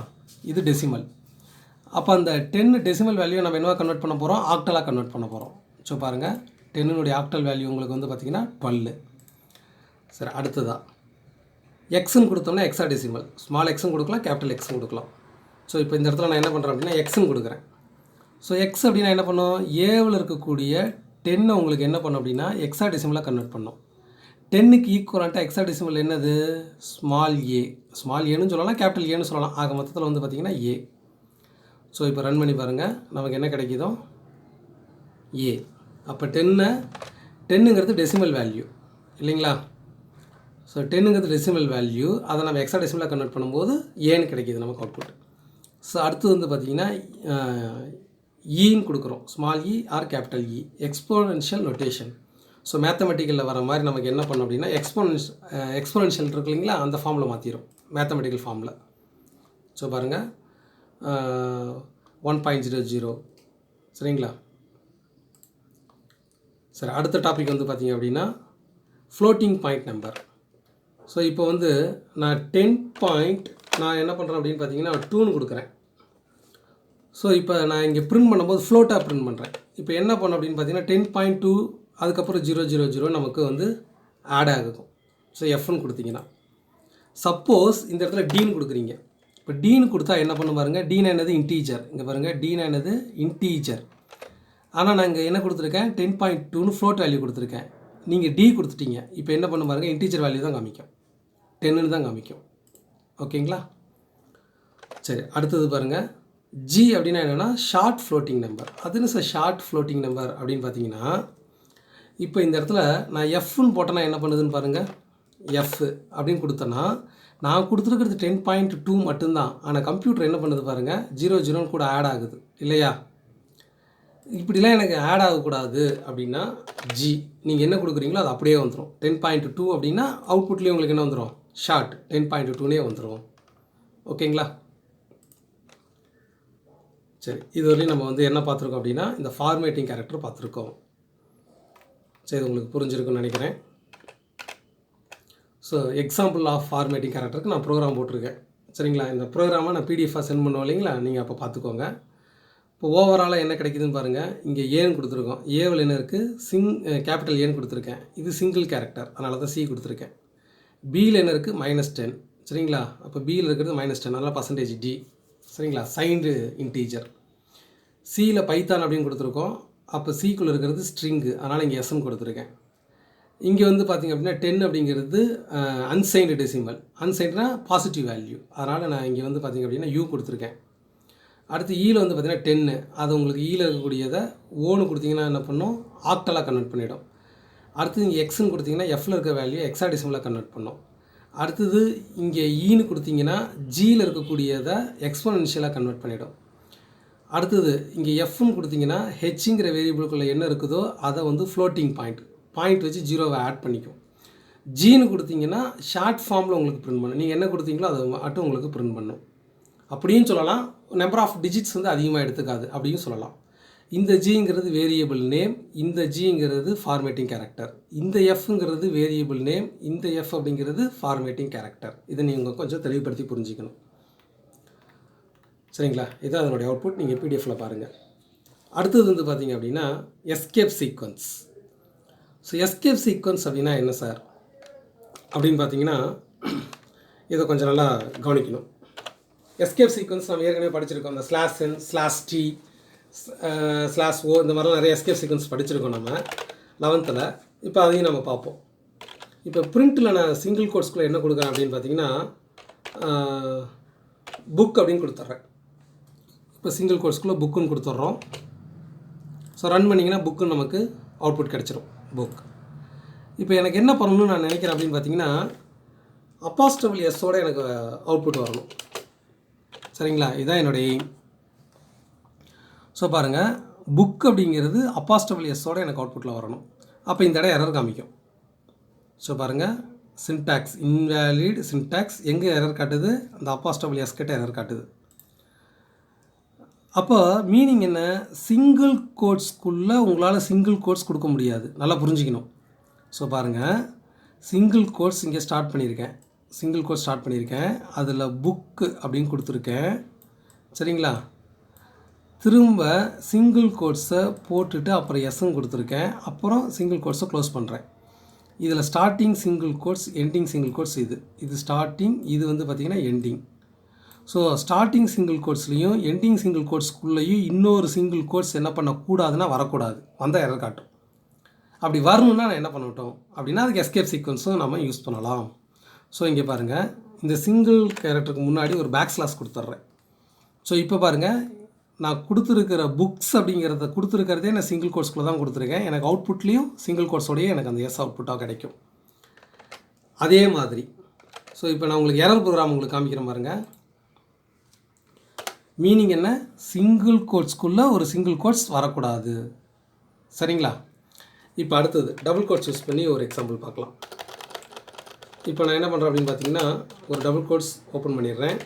Speaker 1: இது டெசிமல். அப்போ அந்த 10 டெசிமல் வேல்யூ நம்ம என்னவா கன்வெர்ட் பண்ண போகிறோம்? ஆக்டலாக கன்வெர்ட் பண்ண போகிறோம். ஸோ பாருங்கள், 10னுடைய ஆக்டல் வேல்யூ உங்களுக்கு வந்து பார்த்திங்கன்னா 12. சரி, அடுத்ததாக எக்ஸ்ன்னு கொடுத்தோம்னா எக்ஸா டெசிமல். ஸ்மால் எக்ஸும் கொடுக்கலாம், கேபிட்டல் எக்ஸும் கொடுக்கலாம். ஸோ இப்போ இந்த இடத்துல நான் என்ன பண்ணுறேன் அப்படின்னா எக்ஸ்ன்னு கொடுக்குறேன். ஸோ எக்ஸ் அப்படின்னா என்ன பண்ணும்? ஏவில் இருக்கக்கூடிய 10 உங்களுக்கு என்ன பண்ணும் அப்படின்னா எக்ஸா டெசிமலாக கன்வெர்ட் பண்ணும். 10க்கு ஈக்குவலாக எக்ஸா டெசிமல் என்னது? Small A. ஸ்மால் ஏன்னு சொல்லலாம், கேபிட்டல் ஏன்னு சொல்லலாம். ஆக மொத்தத்தில் வந்து பார்த்திங்கன்னா ஏ. ஸோ இப்போ ரன் பண்ணி பாருங்கள், நமக்கு என்ன கிடைக்குதோ ஏ. அப்போ 10ங்கிறது டெசிமல் வேல்யூ இல்லைங்களா? ஸோ 10ங்கிறது டெசிமல் வேல்யூ, அதை நம்ம எக்ஸா டெசிமலாக கன்வெர்ட் பண்ணும்போது ஏன்னு கிடைக்கிது நமக்கு அவுட்புட். ஸோ அடுத்து வந்து பார்த்திங்கன்னா ஈன்னு கொடுக்குறோம், small e or capital e, exponential notation. So மேத்தமெட்டிக்கலில் வர மாதிரி நமக்கு என்ன பண்ணோம் அப்படின்னா எக்ஸ்போனென்ஷியல் இருக்கு இல்லைங்களா, அந்த ஃபார்மில் மாற்றிடும், மேத்தமெட்டிக்கல் ஃபார்மில். ஸோ பாருங்கள் 1.00 சரிங்களா? சரி, அடுத்த டாபிக் வந்து பார்த்திங்க அப்படின்னா ஃப்ளோட்டிங் பாயிண்ட் நம்பர். ஸோ இப்போ வந்து நான் 10 நான் என்ன பண்ணுறேன் அப்படின்னு பார்த்தீங்கன்னா 2ன்னு கொடுக்குறேன். ஸோ இப்போ நான் இங்கே பிரிண்ட் பண்ணும்போது ஃப்ளோட்டாக பிரிண்ட் பண்ணுறேன். இப்போ என்ன பண்ணோம் அப்படின்னு பார்த்தீங்கன்னா 10.2 அதுக்கப்புறம் 000 நமக்கு வந்து ஆட் ஆகும். ஸோ எஃப்னு கொடுத்தீங்கன்னா, சப்போஸ் இந்த இடத்துல டீன்னு கொடுக்குறீங்க. இப்போ டீன்னு கொடுத்தா என்ன பண்ண பாருங்கள், டீனா என்னது இன்டீஜர். இங்கே பாருங்கள், டீனா என்னது இன்டீஜர். ஆனால் நான் இங்கே என்ன கொடுத்துருக்கேன், 10.2ன்னு ஃப்ளோட் வேல்யூ கொடுத்துருக்கேன். நீங்கள் டி கொடுத்துட்டீங்க. இப்போ என்ன பண்ண பாருங்கள், இன்டீஜர் வேல்யூ தான் காமிக்கும், 10ன்னு தான் காமிக்கும். ஓகேங்களா? சரி, அடுத்தது பாருங்கள், ஜி அப்படின்னா என்னென்னா ஷார்ட் ஃப்ளோட்டிங் நம்பர். அதுன்னு சார் ஷார்ட் ஃப்ளோட்டிங் நம்பர் அப்படின்னு பார்த்தீங்கன்னா, இப்போ இந்த இடத்துல நான் எஃப்னு போட்டேன்னா என்ன பண்ணுதுன்னு பாருங்கள், எஃப் அப்படின்னு கொடுத்தேன்னா நான் கொடுத்துருக்கிறது 10.2 மட்டும்தான். ஆனால் கம்ப்யூட்டர் என்ன பண்ணுது பாருங்கள், 00 கூட ஆட் ஆகுது இல்லையா? இப்படிலாம் எனக்கு ஆட் ஆகக்கூடாது அப்படின்னா ஜி நீங்கள் என்ன கொடுக்குறீங்களோ அது அப்படியே வந்துடும். 10.2 அப்படின்னா அவுட்புட்லேயே உங்களுக்கு என்ன வந்துடும், ஷார்ட் 10.2னே வந்துடும். ஓகேங்களா? சரி, இதுவரையும் நம்ம வந்து என்ன பார்த்துருக்கோம் அப்படின்னா இந்த ஃபார்மேட்டிங் கேரக்டர் பார்த்துருக்கோம். சரி, இது உங்களுக்கு புரிஞ்சிருக்குன்னு நினைக்கிறேன். ஸோ எக்ஸாம்பிள் ஆஃப் ஃபார்மேட்டிங் கேரக்டருக்கு நான் ப்ரோக்ராம் போட்டிருக்கேன் சரிங்களா? இந்த ப்ரோக்ராமை நான் பிடிஎஃபாக சென்ட் பண்ணுவோம் இல்லைங்களா, நீங்கள் அப்போ பார்த்துக்கோங்க. இப்போ ஓவராலாக என்ன கிடைக்குதுன்னு பாருங்கள், இங்கே ஏன்னு கொடுத்துருக்கோம், ஏவில் என்ன இருக்குது, கேபிட்டல் ஏன்னு கொடுத்துருக்கேன். இது சிங்கிள் கேரக்டர், அதனால தான் சி கொடுத்துருக்கேன். பியில் என்ன இருக்குது, -10 சரிங்களா? அப்போ பியில் இருக்கிறது -10, அதனால் %d சரிங்களா, சைன்டு இன்டீஜர். சியில் பைத்தான் அப்படின்னு கொடுத்துருக்கோம். அப்போ சிக்குள்ளே இருக்கிறது ஸ்ட்ரிங்கு, அதனால் இங்கே எஸ்ன்னு கொடுத்துருக்கேன். இங்கே வந்து பார்த்திங்க அப்படின்னா 10 அப்படிங்கிறது அன்சைன்டு டெசிமல். அன்சைன்டுனா பாசிட்டிவ் வேல்யூ, அதனால் நான் இங்கே வந்து பார்த்திங்க அப்படின்னா யூ கொடுத்துருக்கேன். அடுத்து ஈயில் வந்து பார்த்திங்கன்னா 10, அது உங்களுக்கு ஈயில் இருக்கக்கூடியதை ஓன்னு கொடுத்திங்கன்னா என்ன பண்ணும், ஆக்டலாக கன்வெர்ட் பண்ணிவிடும். அடுத்தது இங்கே எக்ஸ்ன்னு கொடுத்திங்கன்னா எஃப்பில் இருக்க வேல்யூ எக்ஸாடெசிமலாக கன்வெர்ட் பண்ணும். அடுத்தது இங்கே ஈன்னு கொடுத்திங்கன்னா ஜியில் இருக்கக்கூடியதை எக்ஸ்போனென்ஷியலாக கன்வெர்ட் பண்ணிவிடும். அடுத்தது இங்கே எஃப்னு கொடுத்திங்கன்னா ஹெச்ங்கிற வேரியபிளுக்குள்ளே என்ன இருக்குதோ அதை வந்து ஃப்ளோட்டிங் பாயிண்ட் வச்சு 0வை ஆட் பண்ணிக்கும். ஜின்னு கொடுத்திங்கன்னா ஷார்ட் ஃபார்மில் உங்களுக்கு பிரிண்ட் பண்ணும். நீங்கள் என்ன கொடுத்தீங்களோ அதை மட்டும் உங்களுக்கு பிரிண்ட் பண்ணும். அப்படியும் சொல்லலாம், நம்பர் ஆஃப் டிஜிட்ஸ் வந்து அதிகமாக எடுத்துக்காது அப்படின்னு சொல்லலாம். இந்த ஜிங்கிறது வேரியபிள் நேம், இந்த ஜிங்கிறது ஃபார்மேட்டிங் கேரக்டர், இந்த எஃப்ங்கிறது வேரியபிள் நேம், இந்த எஃப் அப்படிங்கிறது ஃபார்மேட்டிங் கேரக்டர். இதை நீங்கள் கொஞ்சம் தெளிவுபடுத்தி புரிஞ்சிக்கணும் சரிங்களா? இதுதான் அதனுடைய அவுட்புட், நீங்கள் பிடிஎஃப்பில் பாருங்கள். அடுத்தது வந்து பார்த்திங்க அப்படின்னா escape sequence. So escape sequence அப்படின்னா என்ன சார் அப்படின்னு பார்த்தீங்கன்னா, இதை கொஞ்சம் நல்லா கவனிக்கணும். எஸ்கேப் சீக்வன்ஸ் நம்ம ஏற்கனவே படிச்சிருக்கோம். இந்த /n /t /o இந்த மாதிரிலாம் நிறைய எஸ்கேப் சீக்வன்ஸ் படிச்சிருக்கோம் நம்ம 11th. இப்போ அதையும் நம்ம பார்ப்போம். இப்போ பிரிண்ட்டில் நான் சிங்கிள் கோட்ஸ்குள்ளே என்ன கொடுக்குறேன் அப்படின்னு பார்த்தீங்கன்னா புக் அப்படின்னு கொடுத்துட்றேன். இப்போ சிங்கிள் கோட்ஸ்குள்ளே புக்குன்னு கொடுத்துட்றோம். ஸோ ரன் பண்ணிங்கன்னா புக்குன்னு நமக்கு அவுட்புட் கிடச்சிரும், புக். இப்போ எனக்கு என்ன பண்ணணும்னு நான் நினைக்கிறேன் அப்படின்னு பார்த்தீங்கன்னா அப்பாஸ்ட்ரபிள் எஸ்ஸோடு எனக்கு அவுட்புட் வரணும் சரிங்களா? இதுதான் என்னுடைய எய்ம். ஸோ பாருங்கள், புக் அப்படிங்கிறது அப்பாஸ்ட்ரபிள் எஸ்ஸோடு எனக்கு அவுட்புட்டில் வரணும். அப்போ இந்த இடம் எரர் காமிக்கும். ஸோ பாருங்கள், சின்டாக்ஸ் இன்வேலிட் சின்டாக்ஸ் எங்கே எரர் காட்டுது, அந்த அப்பாஸ்ட்ரபிள் எஸ் கிட்ட எரர் காட்டுது. அப்போ மீனிங் என்ன, சிங்கிள் கோட்ஸ்க்குள்ளே உங்களால் சிங்கிள் கோட்ஸ் கொடுக்க முடியாது, நல்லா புரிஞ்சிக்கணும். ஸோ பாருங்கள், சிங்கிள் கோட்ஸ் இங்கே ஸ்டார்ட் பண்ணியிருக்கேன், அதில் புக்கு அப்படின்னு கொடுத்துருக்கேன் சரிங்களா? திரும்ப சிங்கிள் கோட்ஸை போட்டுட்டு அப்புறம் எஸ்ன்னு கொடுத்துருக்கேன், அப்புறம் சிங்கிள் கோட்ஸை க்ளோஸ் பண்ணுறேன். இதில் starting single quotes, ending single quotes, இது ஸ்டார்டிங், இது வந்து பார்த்திங்கன்னா எண்டிங். ஸோ ஸ்டார்டிங் சிங்கிள் கோட்ஸ்லேயும் எண்டிங் சிங்கிள் கோட்ஸ்க்குள்ளேயும் இன்னொரு சிங்கிள் கோட்ஸ் என்ன பண்ணக்கூடாதுன்னா வரக்கூடாது, வந்தால் எரர் காட்டும். அப்படி வரணுன்னா நான் என்ன பண்ணட்டும் அப்படின்னா அதுக்கு எஸ்கேப் சீக்வன்ஸும் நம்ம யூஸ் பண்ணலாம். ஸோ இங்கே பாருங்கள், இந்த சிங்கிள் கேரக்டருக்கு முன்னாடி ஒரு பேக் ஸ்லாஷ் கொடுத்துட்றேன். ஸோ இப்போ பாருங்கள், நான் கொடுத்துருக்கிற புக்ஸ் அப்படிங்கிறத கொடுத்துருக்கிறதே நான் சிங்கிள் கோட்ஸ்குள்ளே தான் கொடுத்துருக்கேன். எனக்கு அவுட்புட்லேயும் சிங்கிள் கோட்ஸோடையே எனக்கு அந்த எஸ் அவுட்புட்டாக கிடைக்கும். அதே மாதிரி ஸோ இப்போ நான் உங்களுக்கு எரர் ப்ரோக்ராம் உங்களுக்கு காமிக்கிறேன் பாருங்கள். மீனிங் என்ன, சிங்கிள் கோட்ஸ்குள்ளே ஒரு சிங்கிள் கோட்ஸ் வரக்கூடாது. சரிங்களா? இப்போ அடுத்தது டபுள் கோட்ஸ் யூஸ் பண்ணி ஒரு எக்ஸாம்பிள் பார்க்கலாம். இப்போ நான் என்ன பண்ணுறேன் அப்படின்னு பார்த்தீங்கன்னா, ஒரு டபுள் கோட்ஸ் ஓப்பன் பண்ணிடுறேன்.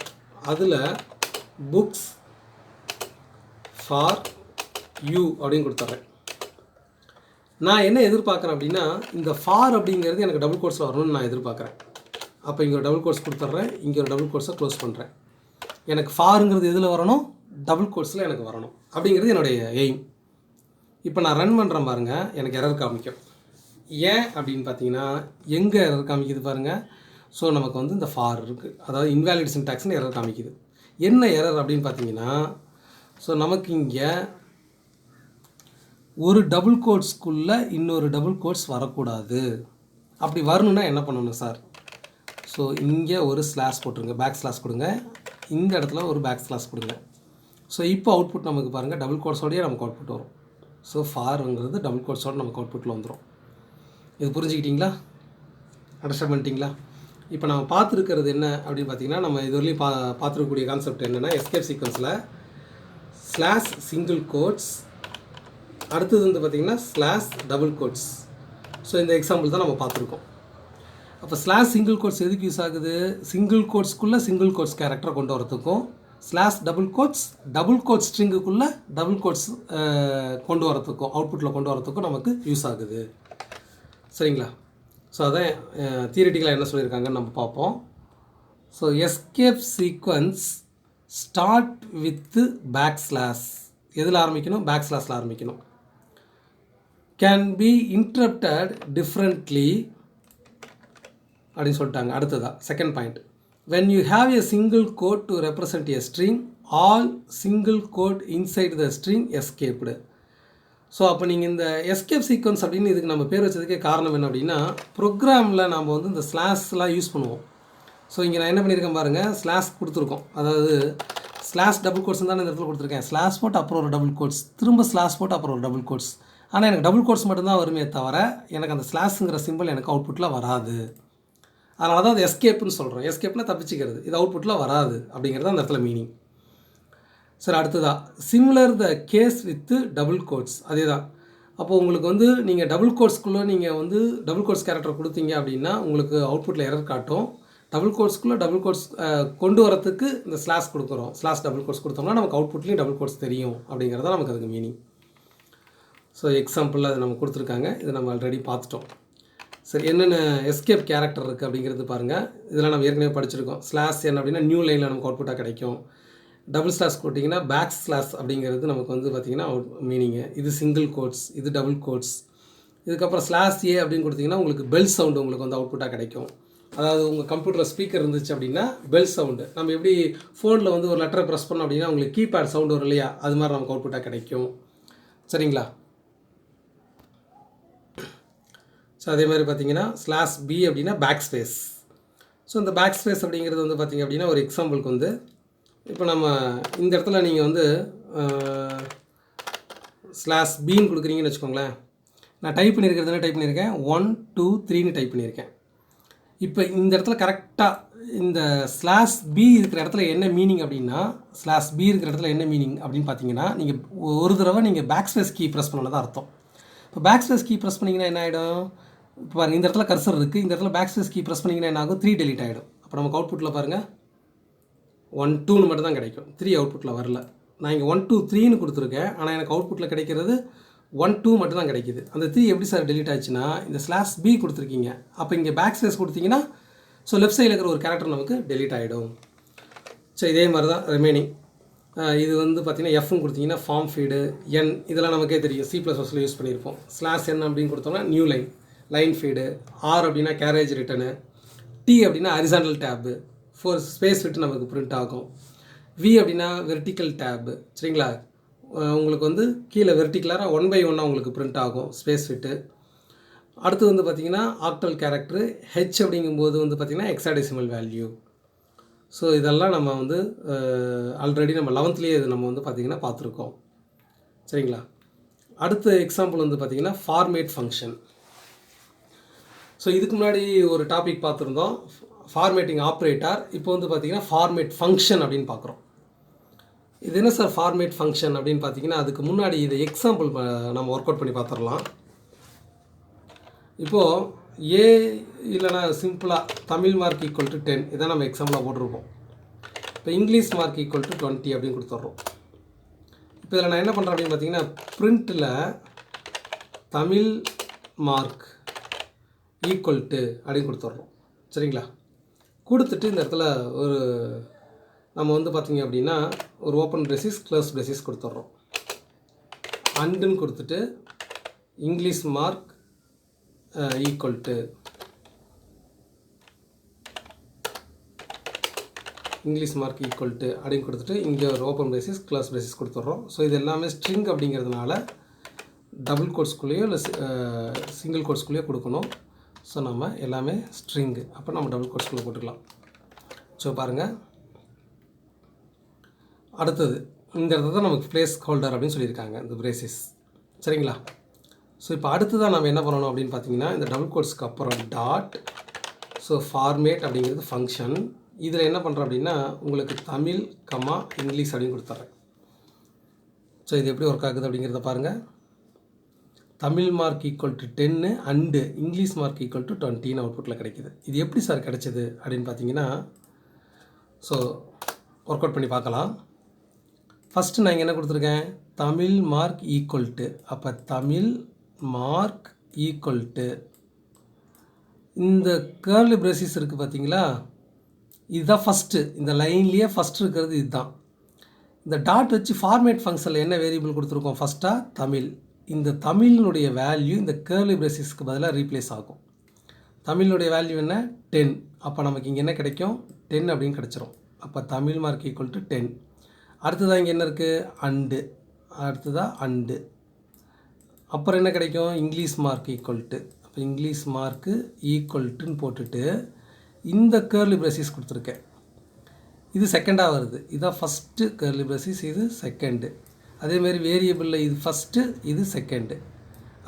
Speaker 1: அதில் புக்ஸ் ஃபார் யூ அப்படின்னு கொடுத்துட்றேன். நான் என்ன எதிர்பார்க்குறேன் அப்படின்னா, இந்த ஃபார் அப்படிங்கிறது எனக்கு டபுள் கோட்ஸில் வரணும்னு நான் எதிர்பார்க்குறேன். அப்போ இங்கே ஒரு டபுள் கோட்ஸ் கொடுத்துட்றேன், இங்கே ஒரு டபுள் கோட்ஸை க்ளோஸ் பண்ணுறேன். எனக்கு ஃபாருங்கிறது எதில் வரணும், டபுள் கோட்ஸில் எனக்கு வரணும் அப்படிங்கிறது என்னுடைய எய்ம். இப்போ நான் ரன் பண்ணுறேன் பாருங்கள், எனக்கு எரர் காமிக்கும். ஏன் அப்படின்னு பார்த்தீங்கன்னா, எங்கே எரர் காமிக்குது பாருங்கள். ஸோ நமக்கு வந்து இந்த ஃபார் இருக்குது, அதாவது இன்வேலிட் சின்டாக்ஸ்னு எரர் காமிக்குது. என்ன எரர் அப்படின்னு பார்த்தீங்கன்னா, ஸோ நமக்கு இங்கே ஒரு டபுள் கோட்ஸ்க்குள்ளே இன்னொரு டபுள் கோட்ஸ் வரக்கூடாது. அப்படி வரணுன்னா என்ன பண்ணணும் சார்? ஸோ இங்கே ஒரு ஸ்லாஷ் போட்டுருங்க, பேக் ஸ்லாஷ் கொடுங்க, இந்த இடத்துல ஒரு பேக் ஸ்லாஷ் கொடுங்க. ஸோ இப்போ அவுட்புட் நமக்கு பாருங்கள் டபுள் கோட்ஸோடையே நமக்கு அவுட்புட் வரும். ஸோ ஃபாருங்கிறது டபுள் கோட்ஸோடு நமக்கு அவுட்புட்டில் வந்துடும். இது புரிஞ்சுக்கிட்டிங்களா? அண்டர்ஸ்டாண்ட் பண்ணிட்டீங்களா? இப்போ நம்ம பார்த்துருக்கிறது என்ன அப்படின்னு பார்த்தீங்கன்னா, நம்ம இது வரையும் பார்த்துருக்கக்கூடிய கான்செப்ட் என்னென்னா, எஸ்கேப் சீக்வன்ஸில் ஸ்லாஷ் சிங்கிள் கோட்ஸ், அடுத்தது வந்து பார்த்திங்கன்னா ஸ்லாஷ் டபுள் கோட்ஸ். ஸோ இந்த எக்ஸாம்பிள் தான் நம்ம பார்த்துருக்கோம். அப்போ ஸ்லாஷ் சிங்கிள் கோட்ஸ் எதுக்கு யூஸ் ஆகுது? சிங்கிள் கோட்ஸ்க்குள்ளே சிங்கிள் கோட்ஸ் கேரக்டரை கொண்டு வரத்துக்கும், ஸ்லாஷ் டபுள் கோட்ஸ் ஸ்ட்ரிங்குக்குள்ளே டபுள் கோட்ஸ் கொண்டு வரத்துக்கும், அவுட்புட்டில் கொண்டு வரத்துக்கும் நமக்கு யூஸ் ஆகுது. சரிங்களா? ஸோ அதான் தியரிட்டிக்கலாக என்ன சொல்லியிருக்காங்கன்னு நம்ம பார்ப்போம். So escape sequence start with back slash. எதில் ஆரம்பிக்கணும்? பேக் ஸ்லாஷில் ஆரம்பிக்கணும். கேன் பி இன்டரப்டட் டிஃப்ரெண்ட்லி அப்படின்னு சொல்லிட்டாங்க. அடுத்ததா second point, when you have a single quote to represent a string, all single quote inside the string escaped. So அப்போ நீங்கள் இந்த escape sequence அப்படின்னு இதுக்கு நம்ம பேர் வச்சதுக்கே காரணம் என்ன அப்படின்னா, ப்ரோக்ராமில் நாம் வந்து இந்த ஸ்லாஷ்லாம் யூஸ் பண்ணுவோம். ஸோ இங்கே நான் என்ன பண்ணியிருக்கேன் பாருங்கள், ஸ்லாஷ் கொடுத்துருக்கோம், அதாவது ஸ்லாஷ் டபுள் கோட்ஸ் தான் இந்த இடத்துல கொடுத்துருக்கேன். ஸ்லாஷ் போட்டு அப்புறம் ஒரு டபுள் கோட்ஸ், திரும்ப ஸ்லாஷ் போட்டு அப்புறம் ஒரு டபுள் கோட்ஸ். ஆனால் எனக்கு டபுள் கோட்ஸ் மட்டும்தான் வருமே தவிர எனக்கு அந்த ஸ்லாஷுங்கிற சிம்பிள் எனக்கு அவுட்புட்டில் வராது. அதனால தான் அது எஸ்கேப்னு சொல்கிறோம். எஸ்கேப்னா தப்பிச்சிக்கிறது, இது அவுட்புட்டில் வராது அப்படிங்கிறது அந்த இடத்துல மீனிங். சரி, அடுத்ததா similar the case with double quotes. அதே தான். அப்போது உங்களுக்கு வந்து நீங்கள் டபுள் கோட்ஸ்க்குள்ளே நீங்கள் வந்து டபுள் கோட்ஸ் கேரக்டர் கொடுத்தீங்க அப்படின்னா உங்களுக்கு அவுட்புட்டில் எரர் காட்டும். டபுள் கோட்ஸ்க்குள்ளே டபுள் கோட்ஸ் கொண்டு வரத்துக்கு இந்த ஸ்லாஷ் கொடுக்குறோம், ஸ்லாஷ் டபுள் கோட்ஸ் கொடுத்தோம்னா நமக்கு அவுட்புட்லேயும் டபுள் கோட்ஸ் தெரியும் அப்படிங்கிறத நமக்கு அதுக்கு மீனிங். ஸோ எக்ஸாம்பிளில் அது நம்ம கொடுத்துருக்காங்க, இதை நம்ம ஆல்ரெடி பார்த்துட்டோம். சரி, என்னென்ன எஸ்கேப் கேரக்டர் இருக்குது அப்படிங்கிறது பாருங்கள். இதெல்லாம் நம்ம ஏற்கனவே படிச்சிருக்கோம். ஸ்லாஷ் என்ன அப்படின்னா நியூ லைனில் நமக்கு அவுட்புட்டாக கிடைக்கும். டபுள் ஸ்லாஷ் போட்டிங்கன்னா பேக் ஸ்லாஷ் அப்படிங்கிறது நமக்கு வந்து பார்த்திங்கன்னா மீனிங்கு. இது சிங்கிள் கோட்ஸ், இது டபுள் கோட்ஸ். இதுக்கப்புறம் ஸ்லாஷ் ஏ அப்படின்னு கொடுத்திங்கன்னா உங்களுக்கு பெல் சவுண்டு உங்களுக்கு வந்து அவுட்புட்டாக கிடைக்கும். அதாவது உங்கள் கம்ப்யூட்டரில் ஸ்பீக்கர் இருந்துச்சு அப்படின்னா பெல் சவுண்டு, நம்ம எப்படி ஃபோனில் வந்து ஒரு லெட்டரை ப்ரெஸ் பண்ணோம் அப்படின்னா உங்களுக்கு கீபேட் சவுண்டு வரும் இல்லையா, அது மாதிரி நமக்கு அவுட்புட்டாக கிடைக்கும். சரிங்களா? ஸோ அதே மாதிரி பார்த்தீங்கன்னா ஸ்லாஷ் பி அப்படின்னா பேக் ஸ்பேஸ். ஸோ இந்த பேக் ஸ்பேஸ் அப்படிங்கிறது வந்து பார்த்திங்க அப்படின்னா ஒரு எக்ஸாம்பிளுக்கு வந்து இப்போ நம்ம இந்த இடத்துல நீங்கள் வந்து ஸ்லாஷ் பின்னு கொடுக்குறீங்கன்னு வச்சுக்கோங்களேன். நான் டைப் பண்ணியிருக்கிறது என்ன டைப் பண்ணியிருக்கேன், 1 2 3ன்னு டைப் பண்ணியிருக்கேன். இப்போ இந்த இடத்துல கரெக்டாக இந்த ஸ்லாஷ் பி இருக்கிற இடத்துல என்ன மீனிங் அப்படின்னா, ஸ்லாஷ் பி இருக்கிற இடத்துல என்ன மீனிங் அப்படின்னு பார்த்தீங்கன்னா, நீங்கள் ஒரு தடவை நீங்கள் பேக் ஸ்பேஸ் கீ ப்ரெஸ் பண்ணதான் அர்த்தம். இப்போ பேக் ஸ்பேஸ் கீ ப்ரெஸ் பண்ணிங்கன்னா என்ன ஆகிடும், இப்போ பாருங்கள் இந்த இடத்துல கர்சர் இருக்குது, இந்த இடத்துல பேக் ஸ்பேஸ் கீ ப்ரெஸ் பண்ணிங்கன்னா என்ன ஆகும், 3 டெலிட் ஆகிடும். அப்போ நமக்கு அவுட்புட்டில் பாருங்கள் 1 2ன்னு மட்டும் தான் கிடைக்கும், 3 அவுட்புட்டில் வரல. நான் இங்கே 1 2 3ன்னு கொடுத்துருக்கேன், ஆனால் எனக்கு அவுட்புட்டில் கிடைக்கிறது 1 2 மட்டும் தான் கிடைக்கிது. அந்த 3 எப்படி சார் டெலிட் ஆச்சுன்னா, இந்த ஸ்லாஷ் பி கொடுத்துருக்கீங்க, அப்போ இங்கே பேக் ஸ்பேஸ் கொடுத்தீங்கன்னா ஸோ லெஃப்ட் சைடில் இருக்கிற ஒரு கேரக்டர் நமக்கு டெலிட் ஆகிடும். ஸோ இதே மாதிரி தான் ரிமைனிங். இது வந்து பார்த்திங்கன்னா எஃப்னு கொடுத்தீங்கன்னா ஃபார்ம் ஃபீடு, என் இதெல்லாம் நமக்கே தெரியும், C++ல யூஸ் பண்ணியிருப்போம். ஸ்லாஷ் என் அப்படின்னு கொடுத்தோம்னா நியூ லைன் ஃபீடு, ஆர் அப்படின்னா கேரேஜ் ரிட்டனு, டி அப்படின்னா ஹரிசாண்டல் டேப்பு, 4 ஸ்பேஸ் விட்டு நமக்கு பிரிண்ட் ஆகும். வி அப்படின்னா வெர்டிக்கல் டேப்பு. சரிங்களா? உங்களுக்கு வந்து கீழே வெர்டிக்கலாக 1 by 1 உங்களுக்கு பிரிண்ட் ஆகும் ஸ்பேஸ் விட்டு. அடுத்து வந்து பார்த்திங்கன்னா ஆக்டல் கேரக்டரு, ஹெச் அப்படிங்கும்போது வந்து பார்த்திங்கன்னா ஹெக்ஸாடெசிமல் வேல்யூ. ஸோ இதெல்லாம் நம்ம வந்து ஆல்ரெடி நம்ம 11லேயே இது நம்ம வந்து பார்த்திங்கன்னா பார்த்துருக்கோம். சரிங்களா? அடுத்த எக்ஸாம்பிள் வந்து பார்த்திங்கன்னா ஃபார்மேட் ஃபங்க்ஷன். ஸோ இதுக்கு முன்னாடி ஒரு டாபிக் பார்த்துருந்தோம், ஃபார்மேட்டிங் ஆப்ரேட்டர். இப்போ வந்து பார்த்திங்கன்னா ஃபார்மேட் ஃபங்க்ஷன் அப்படின்னு பார்க்குறோம். இது என்ன சார் ஃபார்மேட் ஃபங்க்ஷன் அப்படின்னு பார்த்தீங்கன்னா, அதுக்கு முன்னாடி இதை எக்ஸாம்பிள் நம்ம ஒர்க் அவுட் பண்ணி பார்த்துடலாம். இப்போது ஏ இல்லைனா சிம்பிளாக தமிழ் மார்க் ஈக்குவல் டு 10 இதான் நம்ம எக்ஸாம்பிளாக போட்டிருப்போம். இப்போ இங்கிலீஷ் மார்க் ஈக்குவல் டு 20 அப்படின்னு கொடுத்துட்றோம். இப்போ இதில் நான் என்ன பண்ணுறேன் அப்படின்னு பார்த்தீங்கன்னா, பிரிண்ட்டில் தமிழ் மார்க் ஈக்குவல் டு அப்படின்னு கொடுத்துட்றோம். சரிங்களா? கொடுத்துட்டு இந்த இடத்துல ஒரு நம்ம வந்து பார்த்திங்க அப்படின்னா ஒரு ஓப்பன் பிரேசிஸ் க்ளோஸ் பிரேசிஸ் கொடுத்துட்றோம். அண்டுன்னு கொடுத்துட்டு English mark equal to English mark equal to அப்படின்னு கொடுத்துட்டு இங்கே ஒரு ஓப்பன் பிரேசிஸ் க்ளோஸ் பிரேசிஸ் கொடுத்துட்றோம். ஸோ இது எல்லாமே ஸ்ட்ரிங் அப்படிங்கிறதுனால டபுள் கோட்ஸ்குள்ளேயோ இல்லை சிங்கிள் கோட்ஸ்குள்ளேயோ கொடுக்கணும். ஸோ நம்ம எல்லாமே ஸ்ட்ரிங்கு, அப்போ நம்ம டபுள் கோட்ஸ்குள்ளே போட்டுக்கலாம். ஸோ பாருங்கள், அடுத்தது இந்த இடத்துல தான் நமக்கு பிளேஸ் ஹோல்டர் அப்படின்னு சொல்லியிருக்காங்க இந்த பிரேசிஸ். சரிங்களா? ஸோ இப்போ அடுத்ததான் நம்ம என்ன பண்ணணும் அப்படின்னு பார்த்தீங்கன்னா, இந்த டபுள் கோட்ஸ்க்கு அப்புறம் டாட். ஸோ ஃபார்மேட் அப்படிங்கிறது ஃபங்க்ஷன். இதில் என்ன பண்ணுறேன் அப்படின்னா, உங்களுக்கு தமிழ் கமா இங்கிலீஷ் அப்படின்னு கொடுத்துட்றேன். ஸோ இது எப்படி ஒர்க் ஆகுது அப்படிங்கிறத பாருங்கள். Tamil mark equal to 10 and English mark equal to 20 அவுட்புட்டில் கிடைக்கிது. இது எப்படி சார் கிடைச்சிது அப்படின்னு பார்த்தீங்கன்னா, ஸோ ஒர்க் அவுட் பண்ணி பார்க்கலாம். ஃபஸ்ட்டு நான் இங்கே என்ன கொடுத்துருக்கேன், தமிழ் மார்க் ஈக்குவல் டு, அப்போ தமிழ் மார்க் ஈக்குவல் டு இந்த கர்லி பிரேசிஸ் இருக்குது பார்த்தீங்களா, இதுதான் ஃபஸ்ட்டு, இந்த லைன்லேயே ஃபஸ்ட்டு இருக்கிறது இதுதான். இந்த டாட் வச்சு ஃபார்மேட் ஃபங்க்ஷனில் என்ன வேரியபிள் கொடுத்துருக்கோம், ஃபஸ்ட்டாக தமிழ். இந்த தமிழினுடைய வேல்யூ இந்த கர்லி பிரேசிஸ்க்கு பதிலாக ரீப்ளேஸ் ஆகும். தமிழினுடைய வேல்யூ என்ன, 10. அப்போ நமக்கு இங்கே என்ன கிடைக்கும், 10 அப்படின்னு கிடச்சிரும். அப்போ தமிழ் மார்க் ஈக்குவல் டு 10. அடுத்ததாக இங்கே என்ன இருக்குது, அண்டு. அடுத்ததாக அண்டு. அப்புறம் என்ன கிடைக்கும், இங்கிலீஷ் மார்க் ஈக்குவல் டு. அப்போ இங்கிலீஷ் மார்க்கு ஈக்குவல் டுன்னு போட்டுட்டு இந்த கர்லி பிரேசிஸ் கொடுத்துருக்கேன். இது செகண்டாக வருது, இதுதான் ஃபஸ்ட்டு கர்லி பிரேசிஸ், இது செகண்டு. அதேமாதிரி வேரியபிளில் இது ஃபஸ்ட்டு, இது செகண்டு.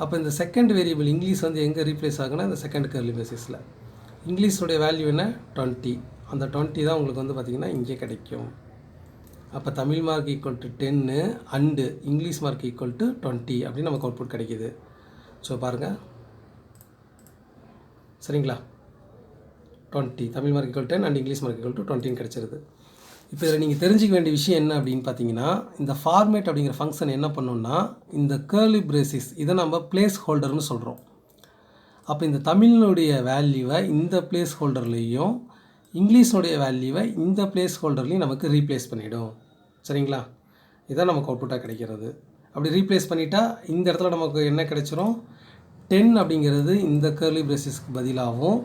Speaker 1: அப்போ இந்த செகண்ட் வேரியபிள் இங்கிலீஷ் வந்து எங்கே ரீப்ளேஸ் ஆகுனா இந்த செகண்ட் கர்லி பிரேசிஸில். இங்கிலீஷோடைய வேல்யூ என்ன, 20. அந்த 20 தான் உங்களுக்கு வந்து பார்த்திங்கன்னா இங்கே கிடைக்கும். அப்போ Tamil mark equal to 10 and English mark equal to 20 அப்படின்னு நமக்கு அவுட்புட் கிடைக்கிது. ஸோ பாருங்கள், சரிங்களா, 20 Tamil mark equal 10 and English mark equal to 20 கிடச்சிருது. இப்போ இதில் நீங்கள் தெரிஞ்சிக்க வேண்டிய விஷயம் என்ன அப்படின்னு பார்த்தீங்கன்னா, இந்த ஃபார்மேட் அப்படிங்கிற ஃபங்க்ஷன் என்ன பண்ணோம்னா, இந்த கர்லி பிரேசிஸ் இதை நம்ம பிளேஸ் ஹோல்டர்னு சொல்கிறோம். அப்போ இந்த தமிழினுடைய வேல்யூவை இந்த பிளேஸ் ஹோல்டர்லேயும் இங்கிலீஷனுடைய வேல்யூவை இந்த பிளேஸ் ஹோல்டர்லேயும் நமக்கு ரீப்ளேஸ் பண்ணிவிடும். சரிங்களா? இதான் நமக்கு அவுட்புட்டாக கிடைக்கிறது. அப்படி ரீப்ளேஸ் பண்ணிட்டா இந்த இடத்துல நமக்கு என்ன கிடைச்சிரும், 10 அப்படிங்கிறது இந்த கர்லி பிரேசிஸ்க்கு பதிலாகவும்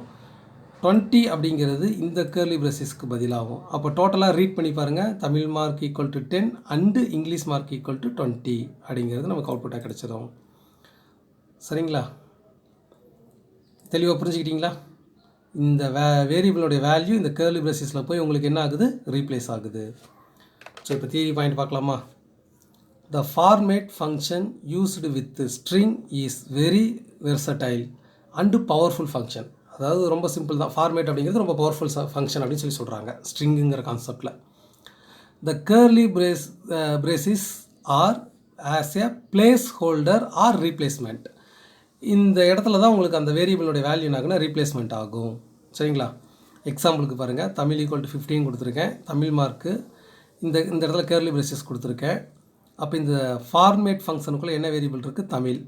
Speaker 1: 20 அப்படிங்கிறது இந்த கர்லி பிரேசிஸ்க்கு பதிலாகும். அப்போ டோட்டலாக ரீட் பண்ணி பாருங்கள், Tamil mark equal to 10 and English mark equal to 20 அப்படிங்கிறது நமக்கு அவுட்புட்டாக கிடச்சிடும். சரிங்களா? தெளிவாக புரிஞ்சுக்கிட்டிங்களா? இந்த வேரியபிளுடைய வேல்யூ இந்த கர்லி பிரேசிஸில் போய் உங்களுக்கு என்ன ஆகுது, ரீப்ளேஸ் ஆகுது. ஸோ இப்போ தியரி பாயிண்ட் பார்க்கலாமா? The format function used with string is very versatile and powerful function. அதாவது ரொம்ப சிம்பிள் தான், ஃபார்மேட் அப்படிங்கிறது ரொம்ப பவர்ஃபுல் ஃபங்க்ஷன் அப்படின்னு சொல்லி சொல்கிறாங்க ஸ்ட்ரிங்குங்கிற கான்செப்டில். The curly braces are as a place holder or replacement. இந்த இடத்துல தான் உங்களுக்கு அந்த வேரியபிளுடைய வேல்யூ ஆகுனா ரீப்ளேஸ்மெண்ட் ஆகும். சரிங்களா? எக்ஸாம்பிளுக்கு பாருங்கள், தமிழ் ஈக்குவல் டு 15 கொடுத்துருக்கேன், தமிழ் மார்க்கு இந்த இடத்துல கர்லி பிரேசிஸ் கொடுத்துருக்கேன். அப்போ இந்த ஃபார்மேட் ஃபங்க்ஷனுக்குள்ளே என்ன வேரியபிள் இருக்குது, தமிழ்.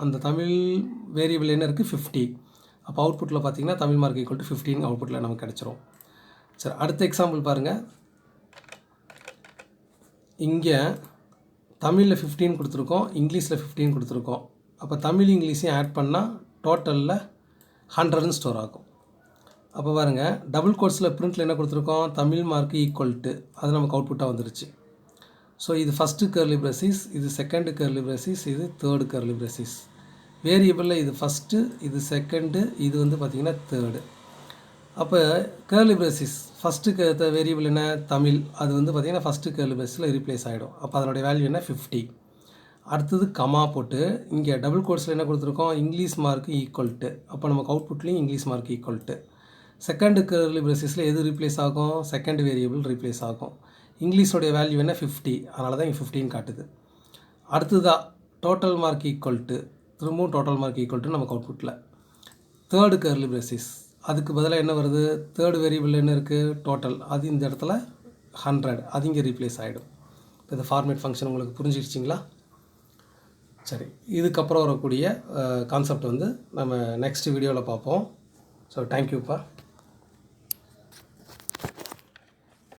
Speaker 1: அந்த தமிழ் வேரியபிள் என்ன இருக்குது, 50. அப்போ அவுட்புட்டில் பார்த்தீங்கன்னா தமிழ் மார்க் ஈக்குவல் டு 15 அவுட்புட்டில் நமக்கு கிடச்சிரும். சரி, அடுத்த எக்ஸாம்பிள் பாருங்கள். இங்கே தமிழில் 15 கொடுத்துருக்கோம், இங்கிலீஷில் 15 கொடுத்துருக்கோம். அப்போ தமிழ் இங்கிலீஷையும் ஆட் பண்ணால் டோட்டலில் 100ன்னு ஸ்டோர் ஆகும். அப்போ பாருங்கள், டபுள் கோட்ஸில் பிரிண்ட்டில் என்ன கொடுத்துருக்கோம், தமிழ் மார்க் ஈக்குவல் டு, அது நமக்கு அவுட்புட்டாக வந்துருச்சு. ஸோ இது ஃபஸ்ட்டு கர்லி பிரேசிஸ், இது செகண்டு கர்லி பிரேசிஸ், இது தேர்டு கர்லி பிரேசிஸ். வேரியபிளில் இது ஃபஸ்ட்டு, இது செகண்டு, இது வந்து பார்த்திங்கன்னா தேர்டு. அப்போ கேர்லி பிரேசிஸ் ஃபஸ்ட்டு வேரியபிள் என்ன தமிழ், அது வந்து பார்த்திங்கன்னா ஃபஸ்ட்டு கேர்லி பிரேஸில் ரீப்ளேஸ் ஆகிடும். அப்போ அதனுடைய வேல்யூ என்ன 50. அடுத்தது கமா போட்டு இங்கே டபுள் கோட்ஸில் என்ன கொடுத்துருக்கோம், இங்கிலீஷ் மார்க்கு ஈக்குவல் டு. அப்போ நமக்கு அவுட்புட்லேயும் English mark equal to. Second curly பிரேசிஸில் எது ரீப்ளேஸ் ஆகும், செகண்ட் வேரியபிள் ரீப்ளேஸ் ஆகும். இங்கிலீஷோடைய வேல்யூ என்ன 50, அதனால தான் இங்கே 15 காட்டுது. அடுத்ததாக டோட்டல் மார்க் ஈக்குவல் டு, திரும்பவும் டோட்டல் மார்க் ஈக்குவல் டு நமக்கு அவுட்புட்டில். தேர்டு கேர்லி பிரேசிஸ், அதுக்கு பதிலாக என்ன வருது, தேர்டு வேரியபிள் என்ன இருக்குது, டோட்டல், அது இந்த இடத்துல 100, அது இங்கே ரீப்ளேஸ் ஆகிடும். இப்போ இந்த ஃபார்மேட் ஃபங்க்ஷன் உங்களுக்கு புரிஞ்சிடுச்சிங்களா? சரி, இதுக்கப்புறம் வரக்கூடிய கான்செப்ட் வந்து நம்ம நெக்ஸ்ட் வீடியோவில் பார்ப்போம். ஸோ தேங்க்யூப்பா.